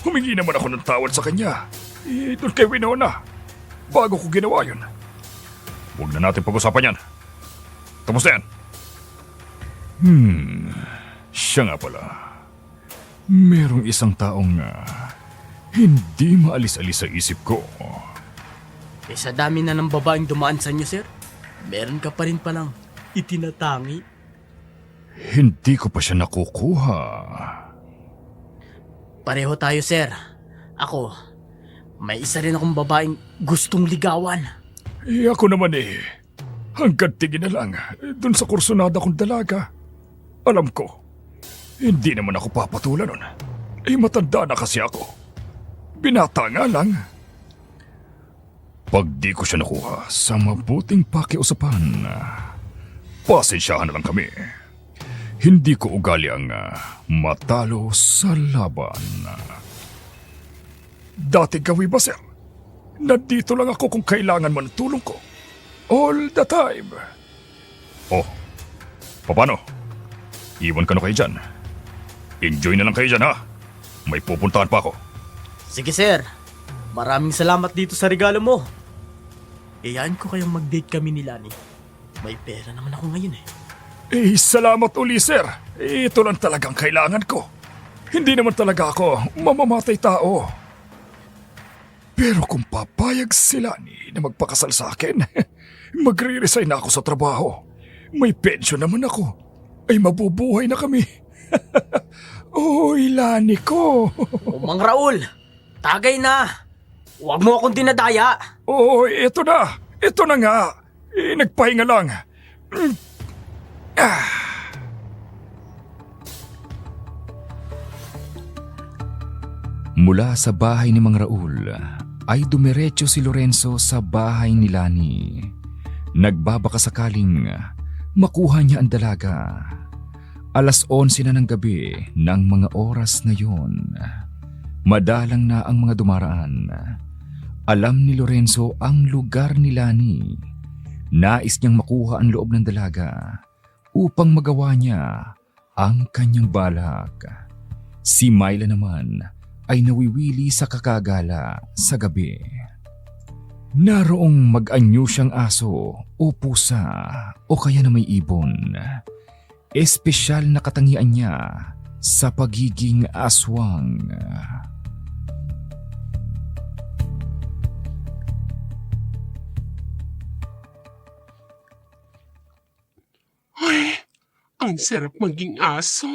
Humingi naman ako ng tawad sa kanya. Doon kay Winona. Bago ko ginawa yun. Huwag na natin pag-usapan yan. Tapos na yan. Siya nga pala. Merong isang taong hindi maalis-alis sa isip ko.
Sa dami na ng babaeng dumaan sa inyo, sir, meron ka pa rin palang itinatangi.
Hindi ko pa siya nakukuha.
Pareho tayo, sir. Ako, may isa rin akong babaeng gustong ligawan.
Ako naman hanggang tingin na lang dun sa kursunada kong dalaga. Alam ko, hindi naman ako papatulan nun. Matanda na kasi ako. Binata nga lang. Pag di ko siya nakuha sa mabuting pakiusapan, pasensyahan na lang kami. Hindi ko ugali ang matalo sa laban. Dati gawi ba, sir? Nandito lang ako kung kailangan mo ng tulong ko. All the time. Oh, paano? Iwan ka na kayo dyan. Enjoy na lang kayo dyan, ha? May pupuntahan pa ako.
Sige, sir. Maraming salamat dito sa regalo mo. Iyaan ko kayong mag-date kami ni Lani. May pera naman ako ngayon
Salamat uli, sir. Ito lang talagang kailangan ko. Hindi naman talaga ako mamamatay tao. Pero kung papayag sila na magpakasal sa akin, magre-resign na ako sa trabaho. May pension naman ako. Ay mabubuhay na kami. Oy, Lani ko.
Mang Raul, tagay na. Huwag mo akong dinadaya.
Ito na. Ito na nga. Nagpahinga lang.
Mula sa bahay ni Mang Raul ay dumiretso si Lorenzo sa bahay ni Lani. Nagbabaka sakaling makuha niya ang dalaga. 11:00 na ng gabi ng mga oras na yon. Madalang na ang mga dumaraan. Alam ni Lorenzo ang lugar ni Lani. Nais niyang makuha ang loob ng dalaga upang magawa niya ang kanyang balak. Si Myla naman ay nawiwili sa kakagala sa gabi. Naroong mag-anyo siyang aso o pusa o kaya na may ibon. Espesyal na katangian niya sa pagiging aswang.
Ang sarap maging aso.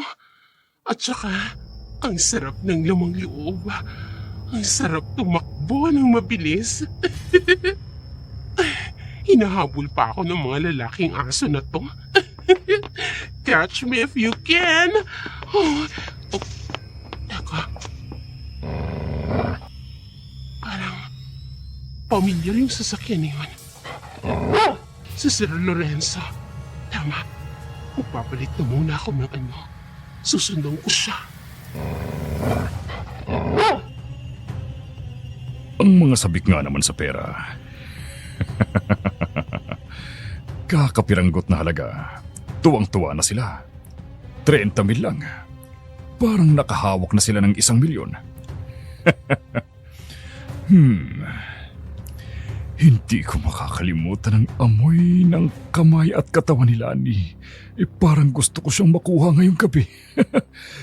At saka, ang sarap ng lamang loob. Ang sarap tumakbo ng mabilis. Hinahabol pa ako ng mga lalaking aso na to. Catch me if you can. Oh, teka. Parang pamilyar yung sasakyan na yun. Si Sir Lorenzo. Tama. Magpapalit na muna ako ng ano. Susundan ko siya.
Ang mga sabik nga naman sa pera. Kakapiranggot na halaga. Tuwang-tuwa na sila. 30,000 lang. Parang nakahawak na sila ng 1,000,000. Hindi ko makakalimutan ang amoy ng kamay at katawan ni Lani. Parang gusto ko siyang makuha ngayong gabi.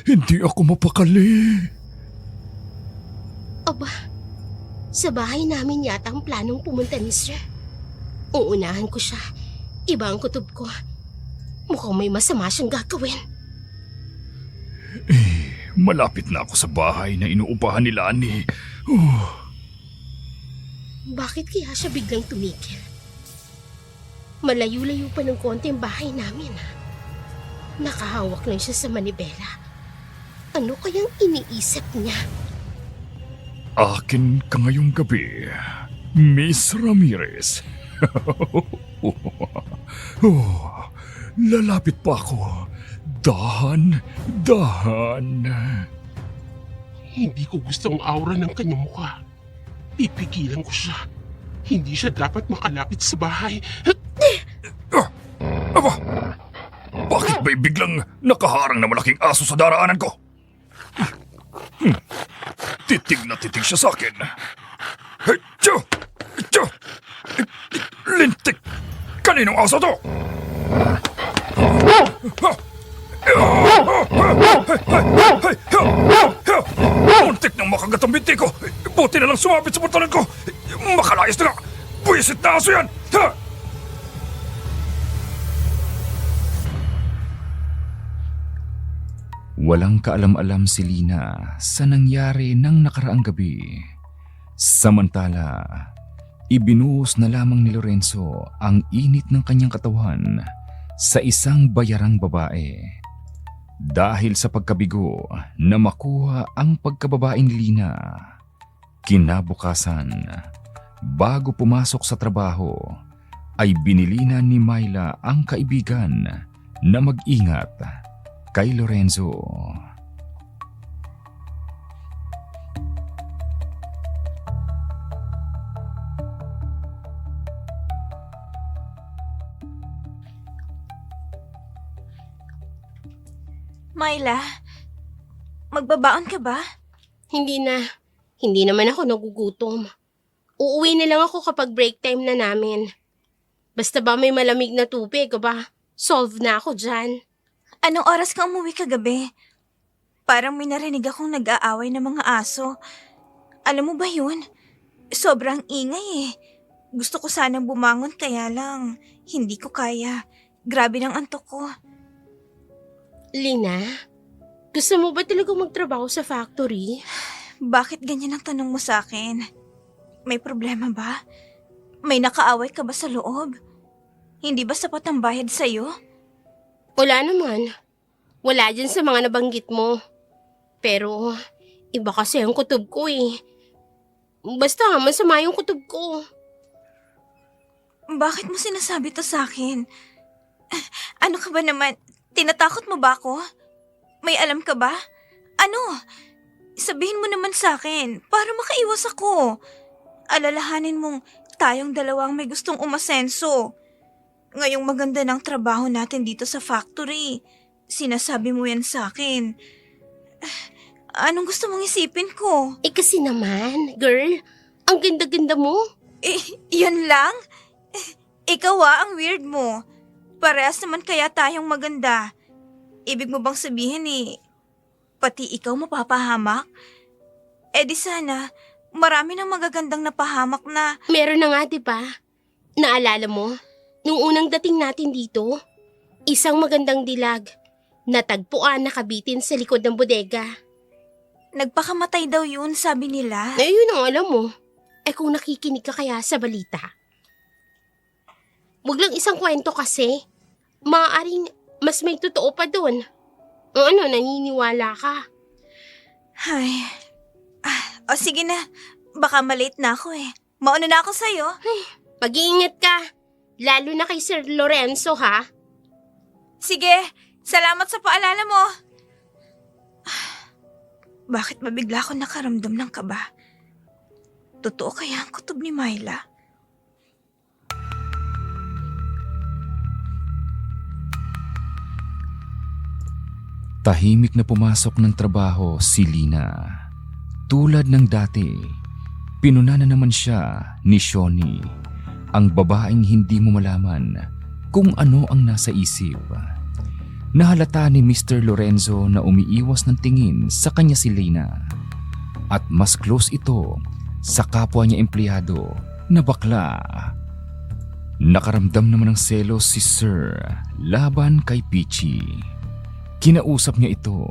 Hindi ako mapakali.
Aba, sa bahay namin yata ang planong pumunta ni Sir. Uunahan ko siya. Iba ang kutob ko. Mukhang may masama siyang gagawin.
Malapit na ako sa bahay na inuupahan ni Lani.
Bakit kaya siya biglang tumigil? Malayo-layo pa ng konti ang bahay namin. Nakahawak lang siya sa manibela. Ano kayang iniisip niya?
Akin ka ngayong gabi, Miss Ramirez. Lalapit pa ako. Dahan.
Hindi ko gusto ang aura ng kanyang mukha. Pipigilan ko siya. Hindi siya dapat makalapit sa bahay.
Aba, bakit ba'y biglang nakaharang na malaking aso sa daraanan ko? Titig na titig siya sa akin. Tiyo! Lintik! Kaninong aso to? Muntik nang makagat ang binti ko. Buti na lang sumabit sa pantalan ko. Makalayas na nga. Buwisit na aso yan. Ha?
Walang kaalam-alam si Lina sa nangyari ng nakaraang gabi. Samantala, ibinuhos na lamang ni Lorenzo ang init ng kanyang katawan sa isang bayarang babae. Dahil sa pagkabigo na makuha ang pagkababae ni Lina, kinabukasan, bago pumasok sa trabaho, ay binilina ni Myla ang kaibigan na mag-ingat kay Lorenzo.
Myla, magbabaon ka ba?
Hindi na. Hindi naman ako nagugutom. Uuwi na lang ako kapag break time na namin. Basta ba may malamig na tubig, ba? Solve na ako dyan.
Anong oras ka umuwi kagabi? Parang may narinig akong nag-aaway ng mga aso. Alam mo ba yun? Sobrang ingay eh. Gusto ko sanang bumangon kaya lang hindi ko kaya. Grabe ng antok ko.
Lina, gusto mo ba talaga magtrabaho sa factory?
Bakit ganyan ang tanong mo sa akin? May problema ba? May nakaaway ka ba sa loob? Hindi ba sapat ang bayad sa'yo?
Wala naman. Wala dyan sa mga nabanggit mo. Pero, iba kasi ang kutob ko eh. Basta, masama yung kutob ko.
Bakit mo sinasabi to sa akin? Ano ka ba naman? Tinatakot mo ba ako? May alam ka ba? Ano? Sabihin mo naman sa akin para makaiwas ako. Alalahanin mong tayong dalawang may gustong umasenso. Ngayong maganda ng trabaho natin dito sa factory. Sinasabi mo yan sa akin. Anong gusto mong isipin ko?
Eh kasi naman, girl, ang ganda-ganda mo.
Yun lang? Ikaw ang weird mo. Parehas naman kaya tayong maganda. Ibig mo bang sabihin pati ikaw mapapahamak? Di sana, marami ng magagandang napahamak na...
Meron na nga, diba? Naalala mo? Nung unang dating natin dito, Isang magandang dilag. Natagpuan nakabitin sa likod ng bodega.
Nagpakamatay daw yun, sabi nila.
Yun ang alam mo. Kung nakikinig ka kaya sa balita. Huwag lang isang kwento kasi. Maaaring mas may totoo pa doon. Naniniwala ka?
Ay. O sige na, baka malate na ako eh. Mauna na ako sa'yo.
Mag-iingat ka. Lalo na kay Sir Lorenzo, ha?
Sige, salamat sa paalala mo. Bakit mabigla ako nakaramdam ng kaba? Totoo kaya ang kutob ni Myla?
Tahimik na pumasok ng trabaho si Lina. Tulad ng dati, pinuna na naman siya ni Shoni, ang babaeng hindi mo malaman kung ano ang nasa isip. Nahalata ni Mr. Lorenzo na umiiwas ng tingin sa kanya si Lina. At mas close ito sa kapwa niya empleyado na bakla. Nakaramdam naman ng selos si Sir laban kay Peachy. Kinausap niya ito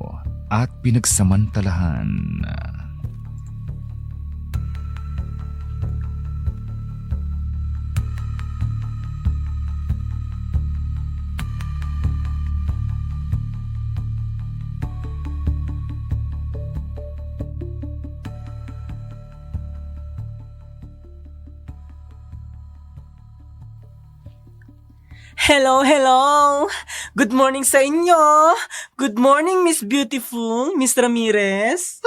at pinagsamantalahan.
Hello, hello! Good morning sa inyo! Good morning, Miss Beautiful, Miss Ramirez.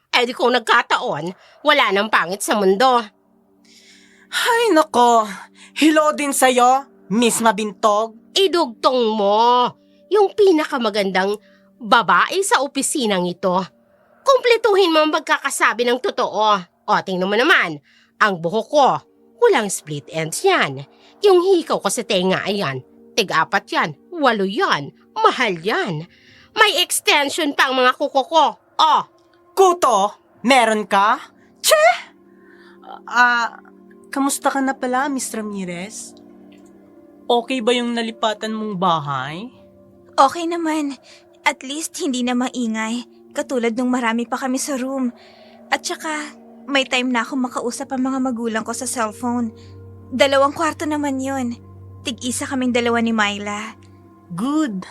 Di kung nagkataon, wala nang pangit sa mundo.
Ay, nako. Hello din sa'yo, Miss Mabintog.
Idugtong mo yung pinakamagandang babae sa opisinang ito. Kumpletuhin mo ang pagkakasabi ng totoo. Tingnan mo naman, ang buhok ko, walang split ends yan. Yung hikaw ko sa tenga, ayan, tig-4 yan, 8 yan, mahal yan. May extension pa ang mga kuko ko.
Kuto, meron ka? Che! Kamusta ka na pala, Miss Ramirez? Okay ba yung nalipatan mong bahay?
Okay naman. At least hindi na maingay. Katulad nung marami pa kami sa room. At saka, may time na akong makausap ang mga magulang ko sa cellphone. 2 kwarto naman yun. Tig-isa kaming 2 ni Myla.
Good.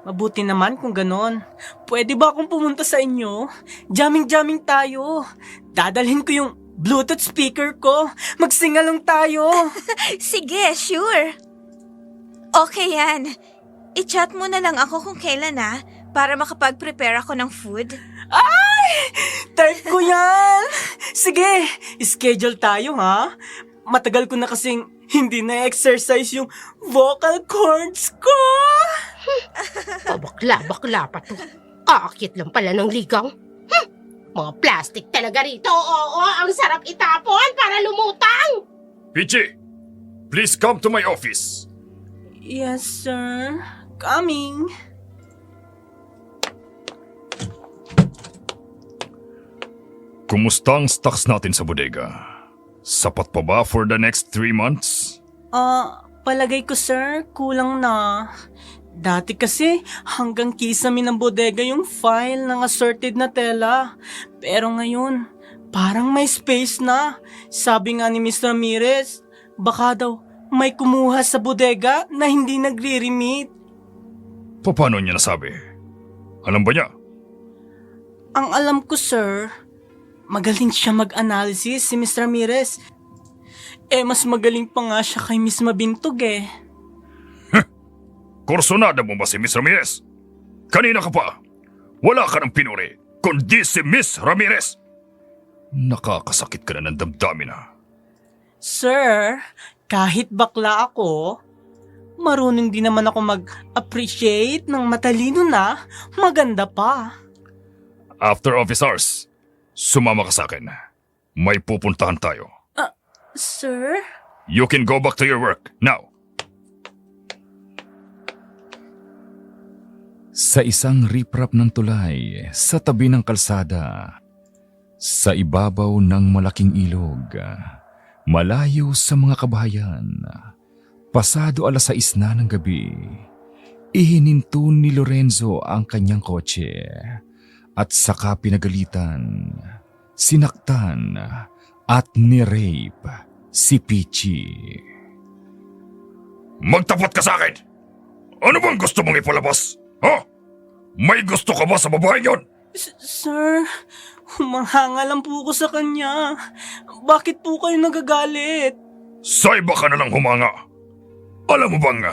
Mabuti naman kung ganon. Pwede ba akong pumunta sa inyo? Jamming-jamming tayo. Dadalhin ko yung Bluetooth speaker ko. Magsingalong tayo.
Sige, sure. Okay yan. I-chat mo na lang ako kung kailan para makapag-prepare ako ng food.
Ay! Type ko yan! Sige, schedule tayo ha. Matagal ko na kasing hindi na-exercise yung vocal cords ko.
Bakla pa to. Aakit lang pala ng ligaw. Mga plastic talaga rito. Oo, ang sarap itapon para lumutang.
Peachy, please come to my office.
Yes, sir. Coming.
Kumusta ang stocks natin sa bodega? Sapat pa ba for the next 3 months?
Palagay ko, sir, kulang na. Dati kasi hanggang kisame ng bodega yung file ng assorted na tela. Pero ngayon, parang may space na. Sabi nga ni Miss Ramirez, baka daw may kumuha sa bodega na hindi nagre-remit.
Paano niya nasabi? Alam ba niya?
Ang alam ko, sir, magaling siya mag-analysis si Miss Ramirez. Mas magaling pa nga siya kay Miss Mabintog eh.
Kursonada mo ba si Miss Ramirez? Kanina ka pa. Wala ka ng pinuri, kundi si Miss Ramirez. Nakakasakit ka na ng damdamin
Sir, kahit bakla ako, marunong din naman ako mag-appreciate ng matalino na maganda pa.
After office hours, sumama ka sa akin. May pupuntahan tayo.
Sir?
You can go back to your work now.
Sa isang riprap ng tulay sa tabi ng kalsada, sa ibabaw ng malaking ilog, malayo sa mga kabahayan, Pasado 6:00 na ng gabi, ihininto ni Lorenzo ang kanyang kotse at saka pinagalitan, sinaktan at ni-rape si Peachy.
Magtapat ka sa akin! Ano bang gusto mong ipalabas? Ha? May gusto ka ba sa babae yon?
Sir, humahanga lang po ako sa kanya. Bakit po kayo nagagalit?
Sa iba ka na lang humanga. Alam mo bang,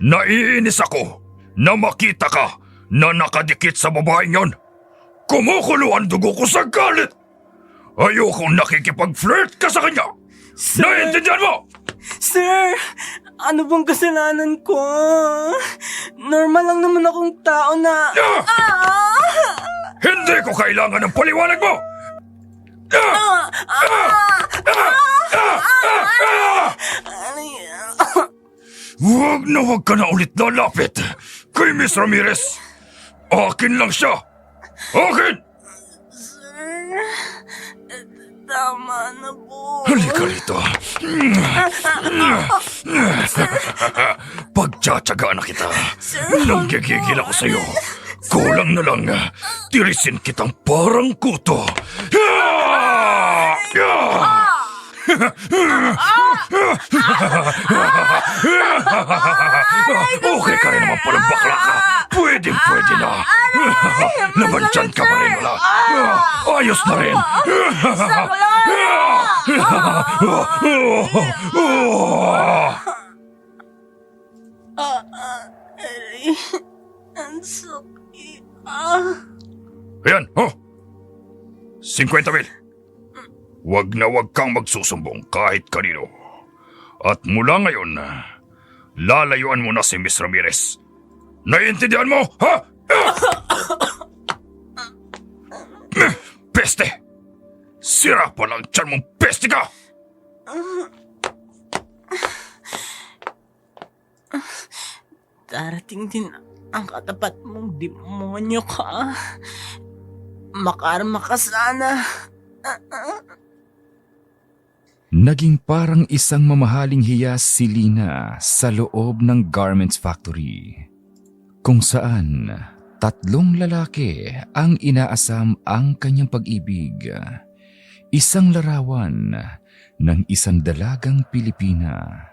naiinis ako na makita ka na nakadikit sa babaeng yon. Kumukulo ang dugo ko sa galit. Ayokong nakikipag-flirt ka sa kanya.
Sir!
Naiintindihan mo?
Sir, ano bang kasalanan ko? Normal lang naman akong tao na...
Hindi ko kailangan ng paliwanag mo! Huwag na huwag ka na ulit lalapit kay Miss Ramirez. Akin lang siya. Akin!
Tama na po.
Halika rito. Pagtsatsagaan na kita. Nang gigigil ako sa'yo. Kulang na lang. Tirisin kitang parang kuto. Okay ka rin naman palang bakla ka. Pwede na. Nabantyan ka pa rin wala. Ayos na rin.
Ang sakit.
Ayan, 50,000. Huwag na huwag kang magsusumbong kahit kanino. At mula ngayon, lalayuan mo na si Miss Ramirez. Naiintindihan mo, ha? Peste! Sira pa lang tiyan mong peste ka!
Darating din ang katapat mong demonyo ka. Makarma ka sana.
Naging parang isang mamahaling hiyas si Lina sa loob ng garments factory, kung saan 3 lalaki ang inaasam ang kanyang pag-ibig. Isang larawan ng isang dalagang Pilipina.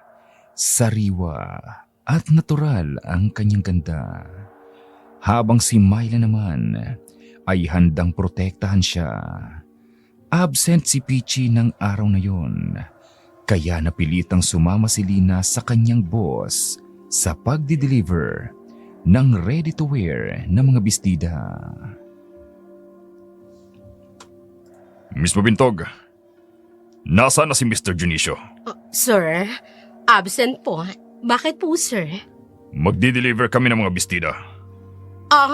Sariwa at natural ang kanyang ganda. Habang si Myla naman ay handang protektahan siya. Absent si Peachy ng araw na yon, kaya napilitang sumama si Lina sa kanyang boss sa pagdi-deliver ng ready-to-wear na mga bestida.
Miss Mabintog, nasaan na si Mr. Junicio?
Sir, absent po. Bakit po, sir?
Magdi-deliver kami ng mga bestida.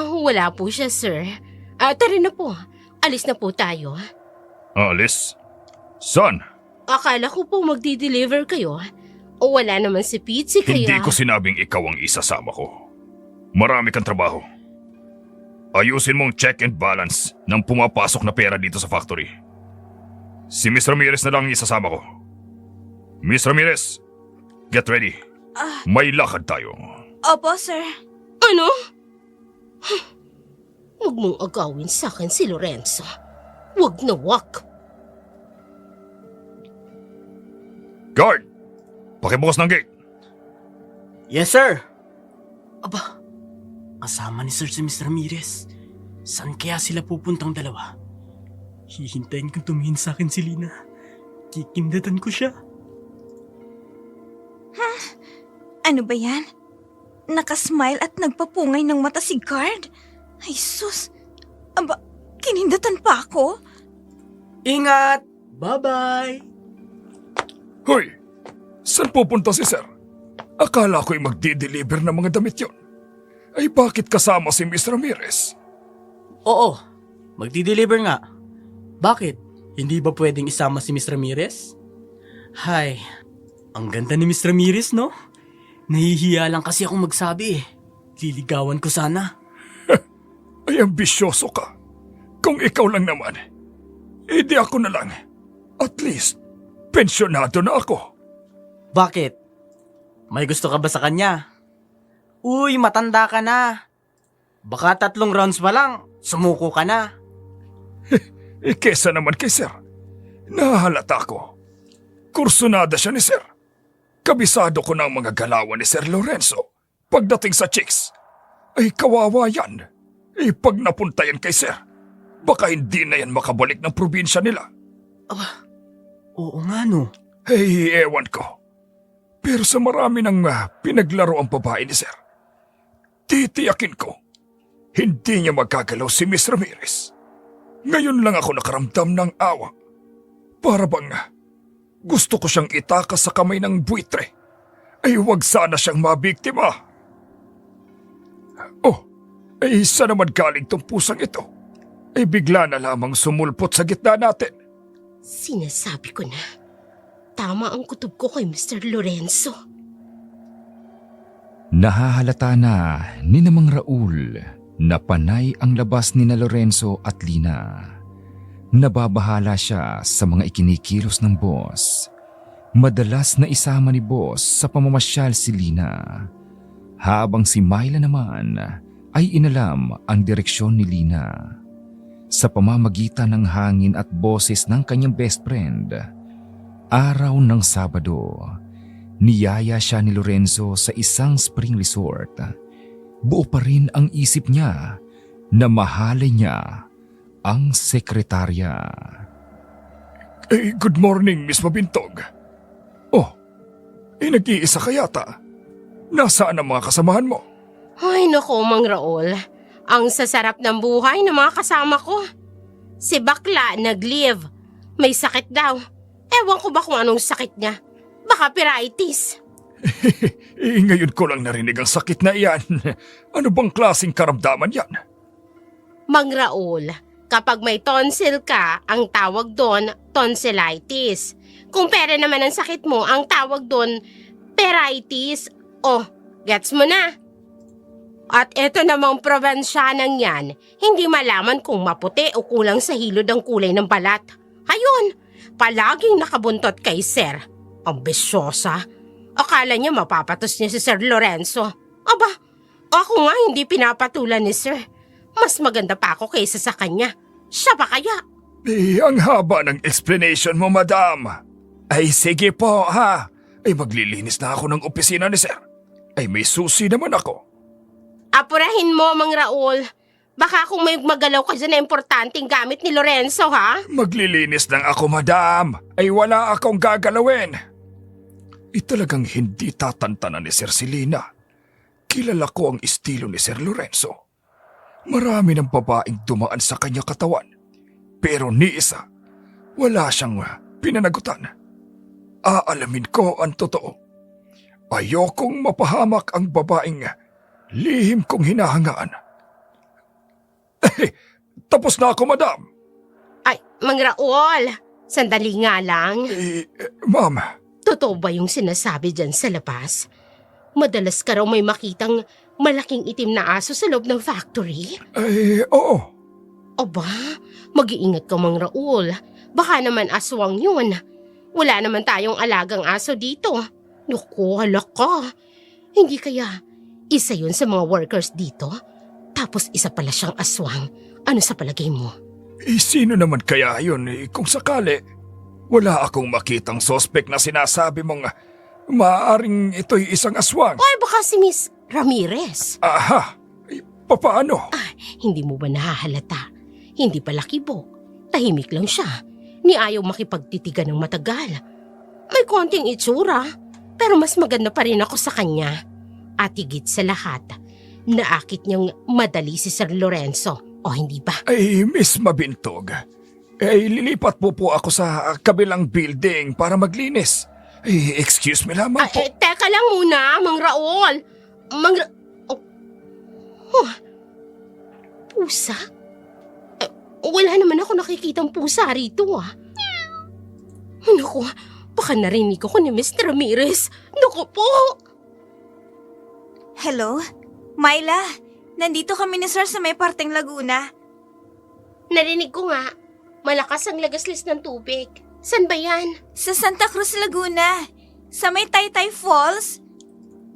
Wala po siya, sir. Tara na po. Alis na po tayo.
Alis? Saan?
Akala ko po magdi-deliver kayo. O wala naman si Pete, kaya...
Hindi ko sinabing ikaw ang isasama ko. Marami kang trabaho. Ayusin mong check and balance ng pumapasok na pera dito sa factory. Si Miss Ramirez na lang ang isasama ko. Miss Ramirez, get ready. May lakad tayo.
Opo, sir.
Ano? Huwag mong agawin sa akin si Lorenzo. Huwag na wag.
Guard! Pakibukas ng gate.
Yes, sir. Aba, kasama ni Sir si Mr. Ramirez. Saan kaya sila pupuntang dalawa? Hihintayin kong tumingin sa akin si Lina. Kikindatan ko siya.
Ano ba yan? Nakasmile at nagpapungay ng mata si guard? Ay sus! Aba, kinindatan pa ako?
Ingat! Bye-bye!
Hoy! Saan pupunta si Sir? Akala ko'y magdi-deliver ng mga damit yon. Ay bakit kasama si Miss Ramirez?
Oo, magdi-deliver nga. Bakit? Hindi ba pwedeng isama si Miss Ramirez? Hay, ang ganda ni Miss Ramirez, no? Nahihiya lang kasi akong magsabi eh. Liligawan ko sana.
Ay ambisyoso ka. Kung ikaw lang naman, edi ako na lang. At least, pensyonado na ako.
Bakit? May gusto ka ba sa kanya? Uy, matanda ka na. Baka 3 rounds pa lang, sumuko ka na.
Kesa naman kay Sir. Nahalata ko. Kursunada siya ni Sir. Kabisado ko ng mga galawan ni Sir Lorenzo. Pagdating sa chicks, ay kawawa yan. Pag napunta yan kay Sir, baka hindi na yan makabalik ng probinsya nila.
Oo nga no.
Ewan ko. Pero sa marami ng pinaglaro ang babae ni Sir, titiyakin ko, hindi niya magagalaw si Miss Ramirez. Ngayon lang ako nakaramdam ng awa. Para bang gusto ko siyang itakas sa kamay ng buitre. Ay huwag sana siyang mabiktima. Saan naman galing tong pusang ito? Bigla na lamang sumulpot sa gitna natin.
Sinasabi ko na. Tama ang kutob ko kay Mr. Lorenzo.
Nahahalata na ni Namang Raul na panay ang labas ni na Lorenzo at Lina. Nababahala siya sa mga ikinikilos ng boss. Madalas na isama ni boss sa pamamasyal si Lina. Habang si Myla naman ay inalam ang direksyon ni Lina. Sa pamamagitan ng hangin at boses ng kanyang best friend, araw ng Sabado, niyaya siya ni Lorenzo sa isang spring resort. Buo pa rin ang isip niya na mahalin niya ang sekretarya.
Good morning, Miss Mabintog. Nag-iisa ka yata. Nasaan ang mga kasamahan mo?
Ay naku, Mang Raul. Ang sasarap ng buhay ng mga kasama ko. Si Bakla nag-leave. May sakit daw. Ewan ko ba kung anong sakit niya. Baka piritis.
Ngayon ko lang narinig ang sakit na iyan. Ano bang klaseng karamdaman yan?
Mang Raul, kapag may tonsil ka, ang tawag doon tonsillitis. Kung pere naman ang sakit mo, ang tawag doon peritis. Gets mo na? At eto namang probinsyanang yan, hindi malaman kung maputi o kulang sa hilod ang kulay ng balat. Ayun, palaging nakabuntot kay Sir. Ang bisyosa. Akala niya mapapatos niya si Sir Lorenzo. Aba, ako nga hindi pinapatulan ni Sir. Mas maganda pa ako kaysa sa kanya. Siya ba kaya?
Ang haba ng explanation mo, madam. Sige po, ha? Maglilinis na ako ng opisina ni Sir. May susi naman ako.
Apurahin mo, Mang Raul. Baka kung may magalaw ka dyan na importanteng gamit ni Lorenzo, ha?
Maglilinis lang ako, madam. Wala akong gagalawin. Talagang hindi tatantanan ni Sir Silina. Kilala ko ang estilo ni Sir Lorenzo. Marami ng babaeng dumaan sa kanya katawan. Pero ni isa, wala siyang pinanagutan. Aalamin ko ang totoo. Ayokong mapahamak ang babaeng lihim kong hinahangaan. Tapos na ako, madam.
Ay, Mang Raul, sandali nga lang.
Ma'am.
Totoo ba yung sinasabi dyan sa labas? Madalas ka raw may makitang malaking itim na aso sa loob ng factory?
Oo.
Aba, mag-iingat ka, Mang Raul. Baka naman aswang yun. Wala naman tayong alagang aso dito. Naku, halak ka. Hindi kaya isa yun sa mga workers dito? Tapos isa pala siyang aswang. Ano sa palagay mo?
Sino naman kaya yun? Kung sakali, wala akong makitang sospek na sinasabi mong maaaring ito'y isang aswang.
Ay, baka si Miss Ramirez.
Aha! Papaano?
Hindi mo ba nahahalata? Hindi pala kibo. Tahimik lang siya. Ni ayaw makipagtitigan ng matagal. May konting itsura, pero mas maganda pa rin ako sa kanya. At higit sa lahat, naakit niyang madali si Sir Lorenzo, o hindi ba?
Miss Mabintog, lilipat po ako sa kabilang building para maglinis. Excuse me lamang po.
Teka lang muna, Mang Raul. Pusa? Wala naman ako nakikitang pusa rito, Naku, baka narinig ako ni Mr. Ramirez. Naku po!
Hello? Myla, nandito kami ni Sir sa may parteng Laguna.
Narinig ko nga, malakas ang lagaslis ng tubig. San ba yan?
Sa Santa Cruz, Laguna. Sa may Taytay Falls.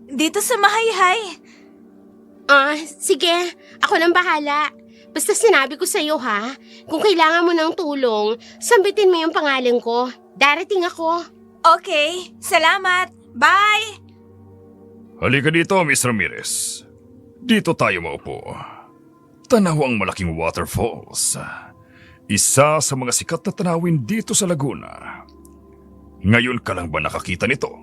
Dito sa Mahayhay.
Sige. Ako nang bahala. Basta sinabi ko sa'yo ha, kung kailangan mo ng tulong, sambitin mo yung pangalan ko. Darating ako.
Okay, salamat. Bye!
Halika dito, Miss Ramirez. Dito tayo maupo. Tanaw ang malaking waterfalls. Isa sa mga sikat na tanawin dito sa Laguna. Ngayon ka lang ba nakakita nito?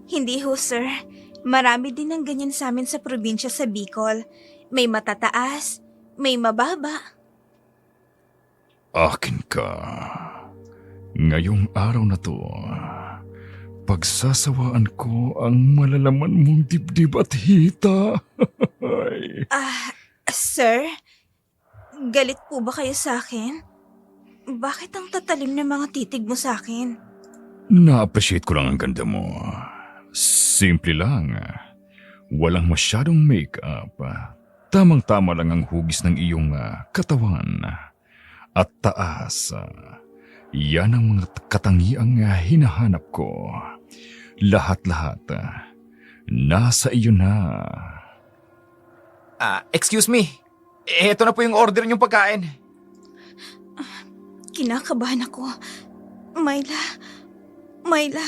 Hindi ho, sir. Marami din ng ganyan sa amin sa probinsya sa Bicol. May matataas, may mababa.
Akin ka. Ngayong araw na to, pagsasawaan ko ang malalaman mong dibdib at hita.
Sir? Galit po ba kayo sa akin? Bakit ang tatalim ng mga titig mo sa akin?
Na-appreciate ko lang ang ganda mo. Simple lang. Walang masyadong make-up. Tamang-tama lang ang hugis ng iyong katawan. At taas. Yan ang mga katangiang hinahanap ko. Lahat-lahat. Nasa iyo na.
Excuse me. Ito na po yung order niyong pagkain.
Kinakabahan ako. Myla,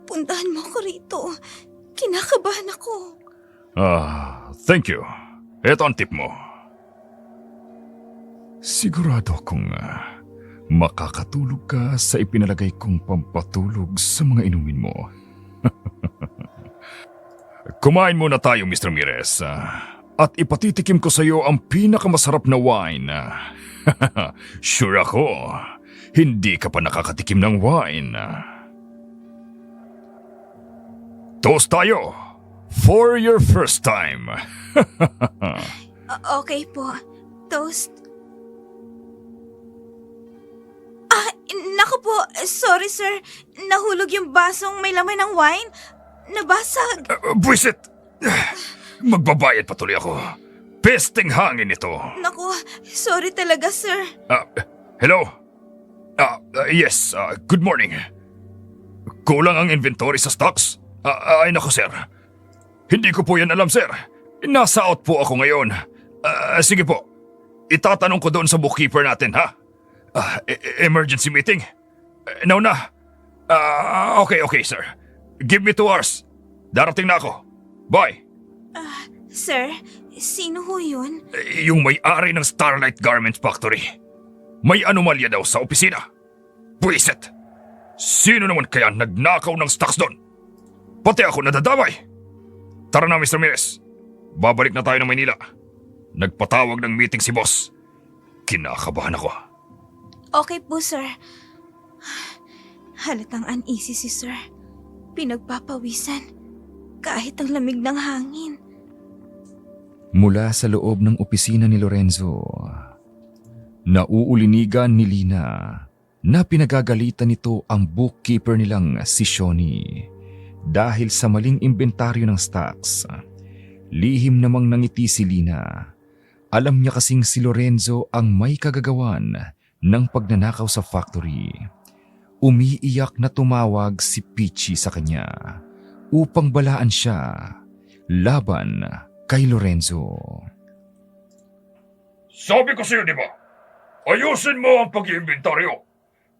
puntahan mo ako rito. Kinakabahan ako.
Thank you. Ito ang tip mo. Sigurado akong makakatulog ka sa ipinalagay kong pampatulog sa mga inumin mo. Kumain muna tayo, Mr. Ramirez. At ipatitikim ko sa iyo ang pinakamasarap na wine. Sure ako, hindi ka pa nakakatikim ng wine. Toast tayo for your first time.
Okay po. Toast. Naku po. Sorry, sir. Nahulog yung basong may laman ng wine. Nabasag.
Buisit! Magbabayad patuloy ako. Pesteng hangin ito.
Naku, sorry talaga, sir.
Hello? Yes, good morning. Kulang ang inventory sa stocks? Ay nako, sir. Hindi ko po yan alam, sir. Nasa out po ako ngayon. Sige po. Itatanong ko doon sa bookkeeper natin, ha? Emergency meeting? Now na. Okay, sir. Give me 2 hours. Darating na ako. Bye.
Sir, sino ho yun?
Yung may-ari ng Starlight Garment Factory. May anomalya daw sa opisina. Buisit! Sino naman kaya nagnakaw ng stocks doon? Pati ako nadadamay. Tara na, Mr. Ramirez. Babalik na tayo ng Maynila. Nagpatawag ng meeting si boss. Kinakabahan ako.
Okay po, sir. Halatang uneasy si sir. Pinagpapawisan. Kahit ang lamig ng hangin.
Mula sa loob ng opisina ni Lorenzo, nauulinigan ni Lina na pinagagalitan nito ang bookkeeper nilang si Shoni dahil sa maling inventaryo ng stocks. Lihim namang nangiti si Lina. Alam niya kasing si Lorenzo ang may kagagawan ng pagnanakaw sa factory. Umiiyak na tumawag si Peachy sa kanya upang balaan siya laban kay Lorenzo.
Sabi ko sa'yo, di ba? Ayusin mo ang pag-iimbentaryo.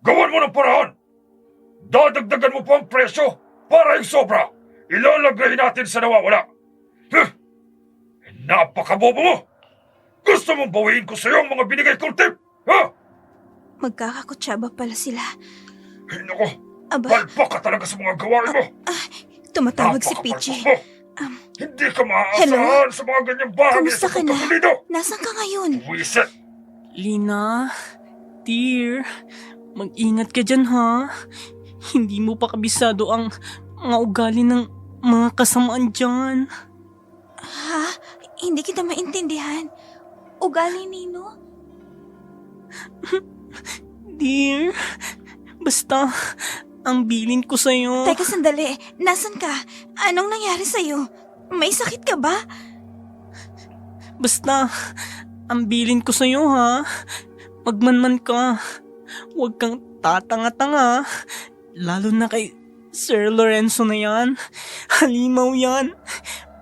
Gawan mo ng paraan. Dadagdagan mo pa ang presyo para yung sobra. Ilalagay natin sa nawawala. Napakabobo mo! Gusto mong bawiin ko sa'yo ang mga binigay kong tip? Ha?
Magkakakutsaba pala sila.
Ay, naku.
Aba,
Palpak ka talaga sa mga gawain mo.
tumatawag si Peachy.
Napakapalpak mo. Hindi ka maaasahan
Hello?
sa mga ganyang bahagi
Kumusta
sa
ka na?
pagkakulino.
Nasaan ka ngayon?
Wiset!
Lina, dear, mag-ingat ka dyan ha. Hindi mo pa kabisado ang mga ugali ng mga kasamaan dyan.
Ha? Hindi kita maintindihan. Ugali nino?
Dear, basta ang bilin ko sa'yo.
Teka sandali, nasan ka? Anong nangyari sa'yo? May sakit ka ba?
Basta ang bilin ko sa'yo ha. Magmanman ka. Huwag kang tatanga-tanga. Lalo na kay Sir Lorenzo na yan. Halimaw yan.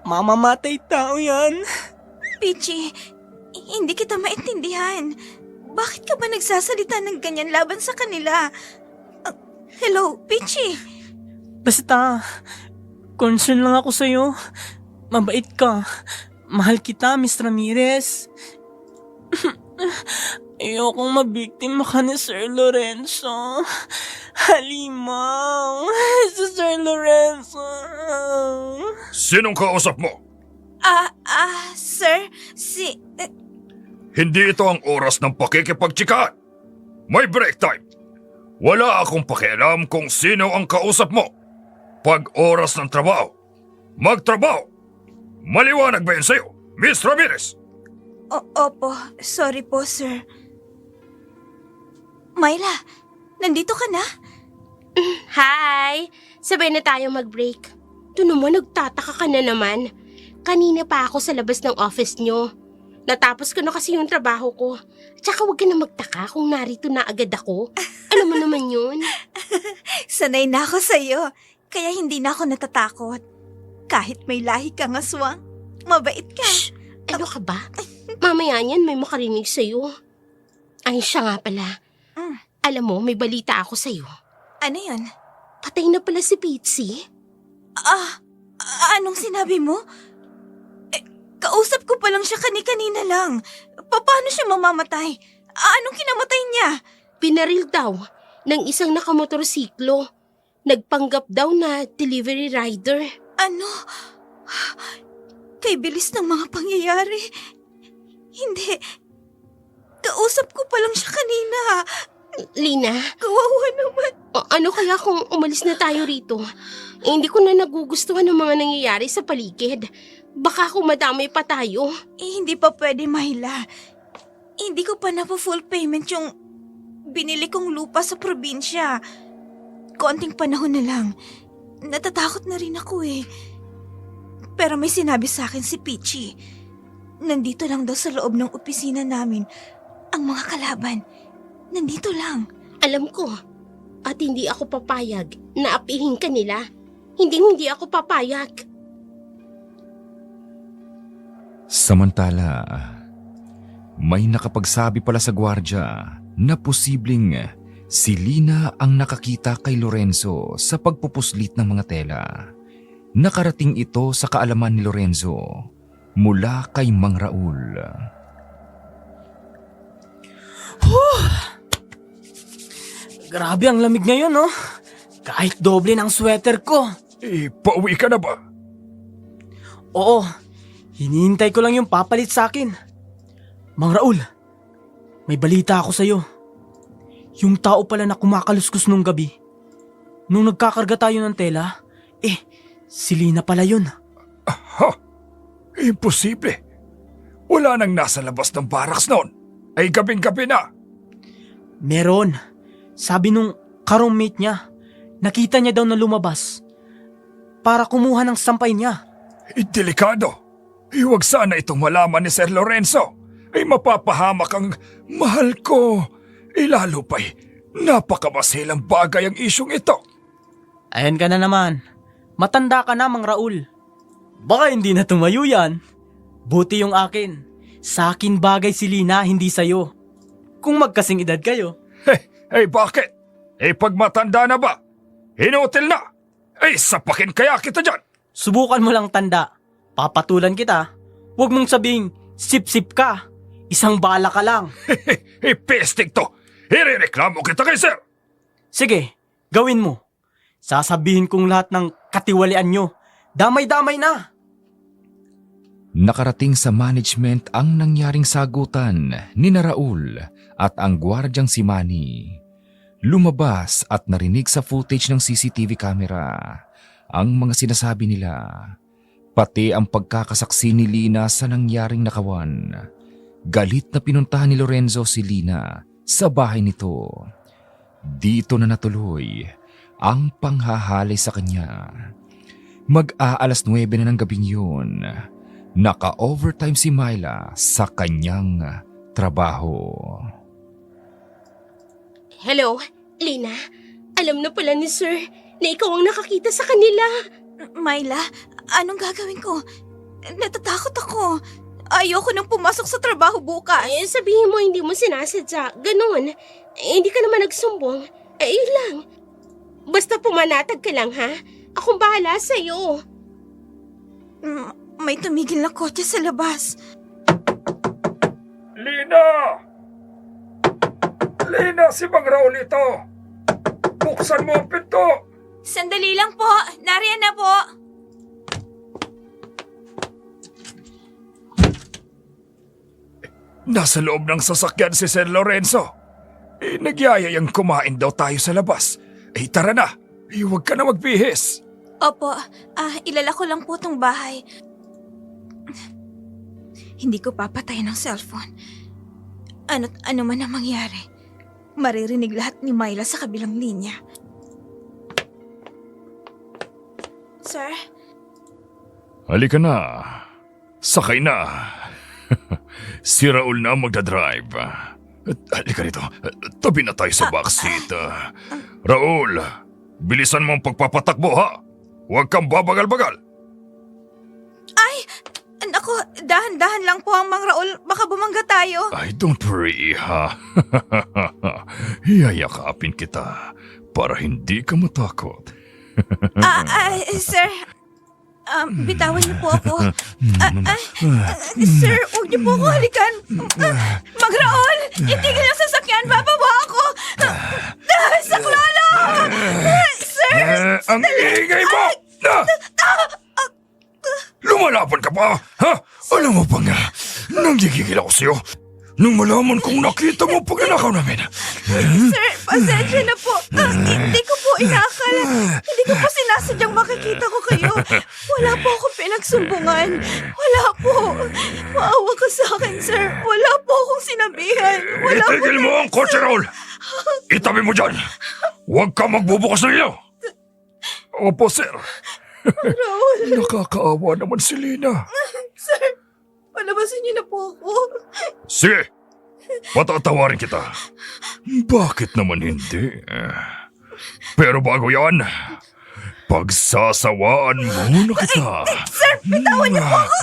Mamamatay tao yan.
Peachy, hindi kita maintindihan. Bakit ka ba nagsasalita ng ganyan laban sa kanila? Hello, Peachy.
Basta, concern lang ako sa'yo. Mabait ka. Mahal kita, Miss Ramirez. Ayokong mabiktima ka ni Sir Lorenzo. Halimaw. Si Sir Lorenzo.
Sinong kausap mo?
Sir,
Hindi ito ang oras ng pakikipagtsikaan. May break time. Wala akong pakialam kung sino ang kausap mo. Pag oras ng trabaho, magtrabaho. Maliwanag ba yun sa'yo, Miss Ramirez?
Opo, sorry po, sir. Myla, nandito ka na?
Hi! Sabay na tayo mag-break. Ito naman, nagtataka ka na naman. Kanina pa ako sa labas ng office nyo. Natapos ko na kasi yung trabaho ko. Tsaka huwag ka na magtaka kung narito na agad ako. Alam mo naman yun.
Sanay na ako sa'yo, kaya hindi na ako natatakot. Kahit may lahi kang aswang, mabait ka.
Ano ka ba? Mamaya niyan may makarinig sa'yo. Ay, siya nga pala. Alam mo, may balita ako sa'yo.
Ano yun?
Patay na pala si Pitsy.
Anong sinabi mo? Kausap ko pa lang siya kani-kanina lang. Paano siya mamamatay? Anong kinamatay niya?
Pinaril daw ng isang nakamotorsiklo. Nagpanggap daw na delivery rider.
Ano? Kay bilis ng mga pangyayari. Hindi. Kausap ko pa lang siya kanina.
Lina,
Kawawa naman.
ano kaya kung umalis na tayo rito? Hindi ko na nagugustuhan ng mga nangyayari sa paligid. Baka kung madamay pa tayo.
Hindi pa pwede, Myla. Hindi ko pa full payment yung binili kong lupa sa probinsya. Konting panahon na lang. Natatakot na rin ako eh. Pero may sinabi sa akin si Peachy. Nandito lang daw sa loob ng opisina namin ang mga kalaban. Nandito lang.
Alam ko. At hindi ako papayag na apihin ka nila. Hindi ako papayag.
Samantala, may nakapagsabi pala sa gwardya na posibleng si Lina ang nakakita kay Lorenzo sa pagpupuslit ng mga tela. Nakarating ito sa kaalaman ni Lorenzo mula kay Mang Raul.
Grabe ang lamig ngayon, no? Kahit doble ng sweater ko.
Pauwi ka na ba?
Oo, hinihintay ko lang yung papalit sa akin. Mang Raul, may balita ako sa'yo. Yung tao pala na kumakaluskos nung gabi. Nung nagkakarga tayo ng tela, si Lina pala yun.
Imposible. Wala nang nasa labas ng barracks noon. Ay gabing-gabi na.
Meron. Sabi nung ka-roommate niya, nakita niya daw na lumabas para kumuha ng sampay niya.
Delikado. Huwag sana itong malaman ni Sir Lorenzo. Ay mapapahamak ang mahal ko. Lalo pa'y napakamaselang bagay ang isyong ito.
Ayan ka na naman. Matanda ka na, Mang Raul. Baka hindi na tumayo yan. Buti yung akin. Sa akin bagay si Lina, hindi sa'yo. Kung magkasing edad kayo.
Bakit? Pag matanda na ba? Hinutil na. Sapakin kaya kita dyan.
Subukan mo lang tanda. Papatulan kita. Huwag mong sabing sip-sip ka. Isang bala ka lang.
Pestig to. Irereklamo kita kay Sir.
Sige, gawin mo. Sasabihin kong lahat ng katiwalian nyo. Damay-damay na.
Nakarating sa management ang nangyaring sagutan ni Raul at ang gwardyang si Manny. Lumabas at narinig sa footage ng CCTV camera ang mga sinasabi nila, pati ang pagkakasaksi ni Lina sa nangyaring nakawan. Galit na pinuntahan ni Lorenzo si Lina sa bahay nito. Dito na natuloy ang panghahalay sa kanya. Mag-aalas 9 na ng gabing yun. Naka-overtime si Myla sa kanyang trabaho.
Hello, Lina. Alam na pala ni Sir na ikaw ang nakakita sa kanila.
Myla, anong gagawin ko? Natatakot ako. Ayoko nang pumasok sa trabaho bukas.
Sabihin mo hindi mo sinasadya. Ganun. Hindi ka naman nagsumbong. Yun lang. Basta pumanatag ka lang, ha? Akong bahala sa'yo.
May tumigil na kotse sa labas.
Lina! Lina, si Mang Raul ito! Buksan mo ang pinto!
Sandali lang po. Nariyan na po.
Nasa loob ng sasakyan si Sir Lorenzo. Nagyayayang kumain daw tayo sa labas. Tara na. Huwag ka na magbihis.
Opo, ilala ko lang po tong bahay. Hindi ko papatayin ang cellphone. Ano't ano man ang mangyari, maririnig lahat ni Myla sa kabilang linya. Sir?
Halika na. Sakay na. Si Raul na magdadrive. Halika rito. Tabi na tayo sa backseat. Raul, bilisan mo ang pagpapatakbo ha. Huwag kang babagal-bagal.
Ay! Naku, dahan-dahan lang po ang Mang Raul. Baka bumangga tayo.
Ay, don't worry ha. Hiyayakapin kita para hindi ka matakot.
Sir. Bitawan niyo po ako. Sir, huwag niyo po ako halikan. Mang Raul, itigil ang sasakyan. Bababa ako. Saklolo! Sir!
Ang ingay mo! Lumalaban ka pa, ha? Alam mo pa nga, nanggigigil ako sa'yo. Nung malaman kong nakita mo pagnanakaw namin.
Sir, pasensya na po. Hindi ko po inaakala. Hindi ko po sinasadyang makikita ko kayo. Wala po akong pinagsumbungan. Wala po. Maawa ka sa akin, sir. Wala po akong sinabihan. Wala po.
Itigil mo ang kotse, Raul! Itabi mo dyan! Huwag ka magbubukas ng ilaw! Opo, sir.
Raul.
Nakakaawa naman si Lina.
Sir, palabasin niyo na po ako.
Sige, patatawarin kita. Bakit naman hindi? Pero bago yan, pagsasawaan muna kita.
Sir, bitawan niyo po ako.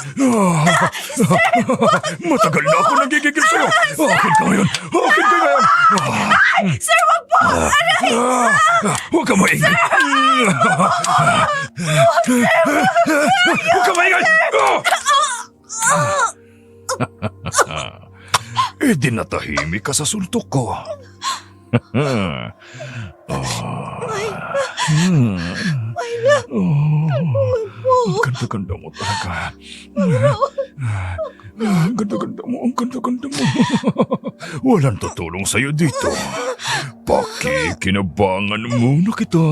Matagal na ako nagigigil sa'yo. Akin ka ngayon. Akin ka ngayon.
Sir, wag po.
Huwag ka maingay. Huwag ka maingay. Di natahimik ka sa suntok ko.
Myla, tulungan po.
Ang ganda-ganda mo talaga. Ang ganda-ganda mo, ang ganda-ganda mo. Walang tutulong sa'yo dito. Pakikinabangan muna kita.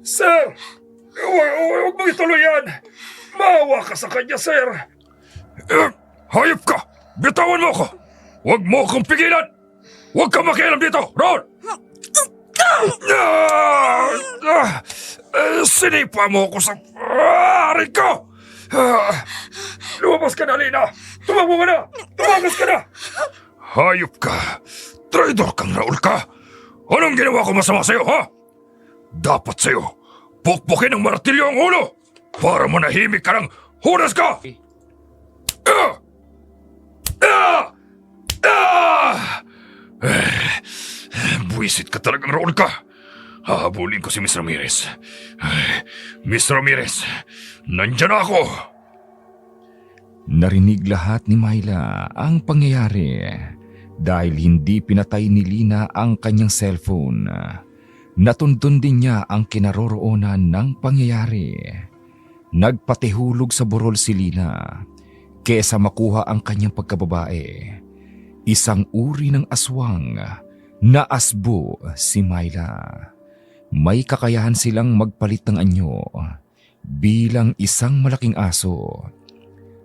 Sir! Huwag mong ituloy yan! Maawa ka sa kanya, sir! Hayop ka! Bitawan mo ako! Huwag mo akong pigilan! Huwag ka makialam dito, Ron! Sinipa mo ako sa aray ko! Lumabas ka na, Lina! Tumakbo ka na! Tumagas ka na! Hayop ka! Traidor kang Raul ka! Anong ginawa ko masama sa'yo, ha? Dapat sa'yo, pukpukin ng martilyo ang ulo para manahimik ka ng hunas ka! Buwisit ka talagang Raul ka. Hahabulin ko si Miss Ramirez. Miss Ramirez, nandyan ako!
Narinig lahat ni Myla ang pangyayari dahil hindi pinatay ni Lina ang kanyang cellphone. Natundon din niya ang kinaroroonan ng pangyayari. Nagpatihulog sa burol si Lina kesa makuha ang kanyang pagkababae. Isang uri ng aswang na asbo si Myla. May kakayahan silang magpalit ng anyo bilang isang malaking aso.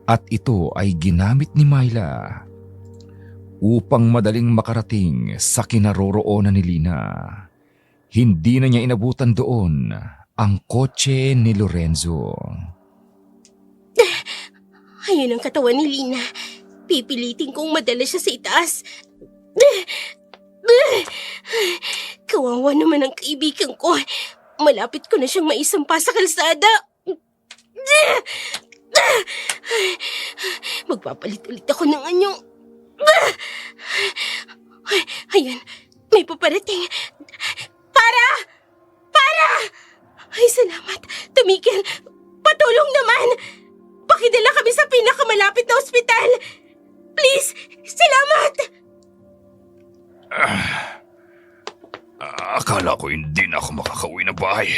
At ito ay ginamit ni Myla upang madaling makarating sa kinaroroonan ni Lina. Hindi na niya inabutan doon ang kotse ni Lorenzo.
Ayun ang katawan ni Lina. Pipilitin kong madala siya sa itaas. Kawawa naman ang kaibigan ko. Malapit ko na siyang maisampa sa kalsada. Magpapalit ulit ako ng anyo. Ayan, may paparating. Para! Ay, salamat. Tumigil. Patulong naman. Pakidala kami sa pinakamalapit na ospital. Please, salamat.
Akala ko hindi na ako makakauwi ng bahay.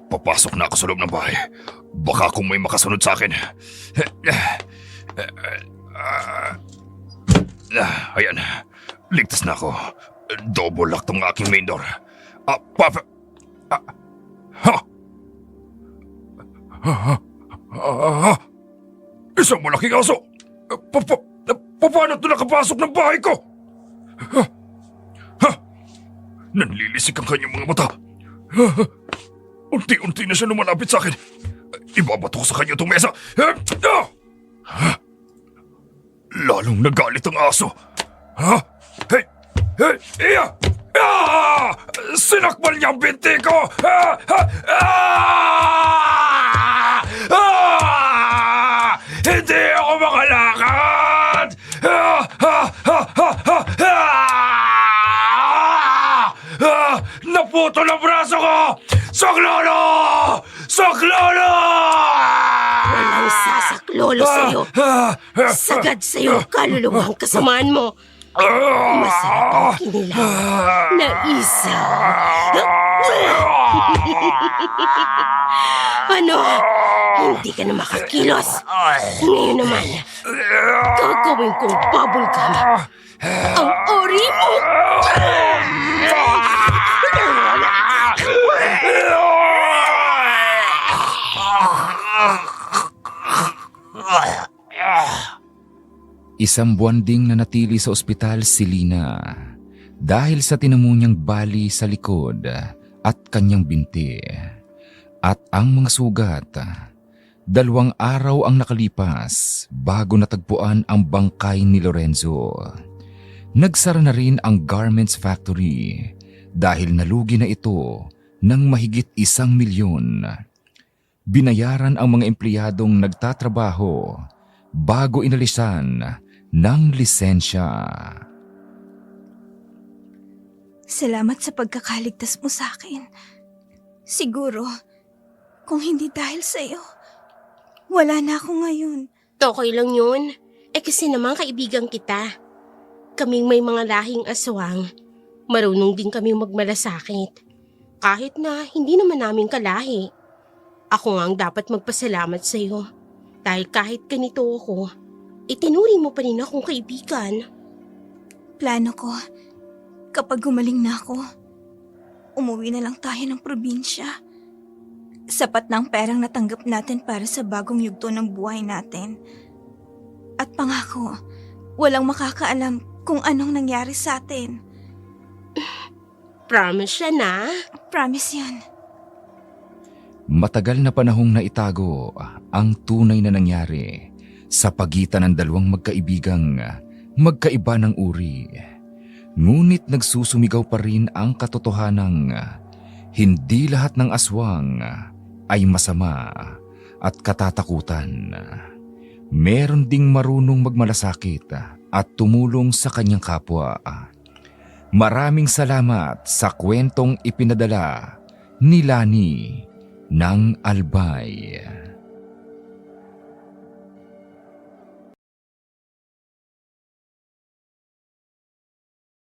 Papasok na ako sa loob ng bahay. Baka kung may makasunod sa akin. Ayan, ligtas na ako. Double lock tong aking main door. Isang malaking aso! Paano ito nakapasok ng bahay ko? Nanlilisik ang kanyang mga mata. Unti-unti na siya lumalapit sa akin. Ibabato ko sa kanya itong mesa. Lalong nagalit ang aso. Hey! Iya! Sinakbal niya ang binti ko! Hindi ako makalakad! Naputol ang braso ko! Saklolo! Saklolo!
Walang sasaklolo sa'yo. Sagad sa'yo, kaluluwang kasamaan mo. Masarap ang kinilaw na isa. Ano? Hindi ka na makakilos. Ngayon naman, gagawin kong bubble gum ang ori mo.
Isang buwan ding nanatili sa ospital si Lina dahil sa tinamo niyang bali sa likod at kanyang binti. At ang mga sugat, 2 araw ang nakalipas bago natagpuan ang bangkay ni Lorenzo. Nagsara na rin ang garments factory dahil nalugi na ito ng mahigit 1 milyon. Binayaran ang mga empleyadong nagtatrabaho bago inalisan ng lisensya.
Salamat sa pagkakaligtas mo sa akin. Siguro, kung hindi dahil sa'yo, wala na ako ngayon.
Okay lang yun. Kasi naman kaibigan kita. Kaming may mga lahing aswang. Marunong din kami magmalasakit. Kahit na hindi naman namin kalahi. Ako nga ang dapat magpasalamat sa'yo. Dahil kahit ganito ako, itinuri mo pa rin akong kaibigan.
Plano ko, kapag gumaling na ako, umuwi na lang tayo ng probinsya. Sapat na ang perang natanggap natin para sa bagong yugto ng buhay natin. At pangako, walang makakaalam kung anong nangyari sa atin.
Promise siya na?
Promise yan.
Matagal na panahong naitago ang tunay na nangyari sa pagitan ng 2 magkaibigang magkaiba ng uri. Ngunit nagsusumigaw pa rin ang katotohanang hindi lahat ng aswang ay masama at katatakutan. Meron ding marunong magmalasakit at tumulong sa kanyang kapwa. Maraming salamat sa kwentong ipinadala ni Lani ng Albay.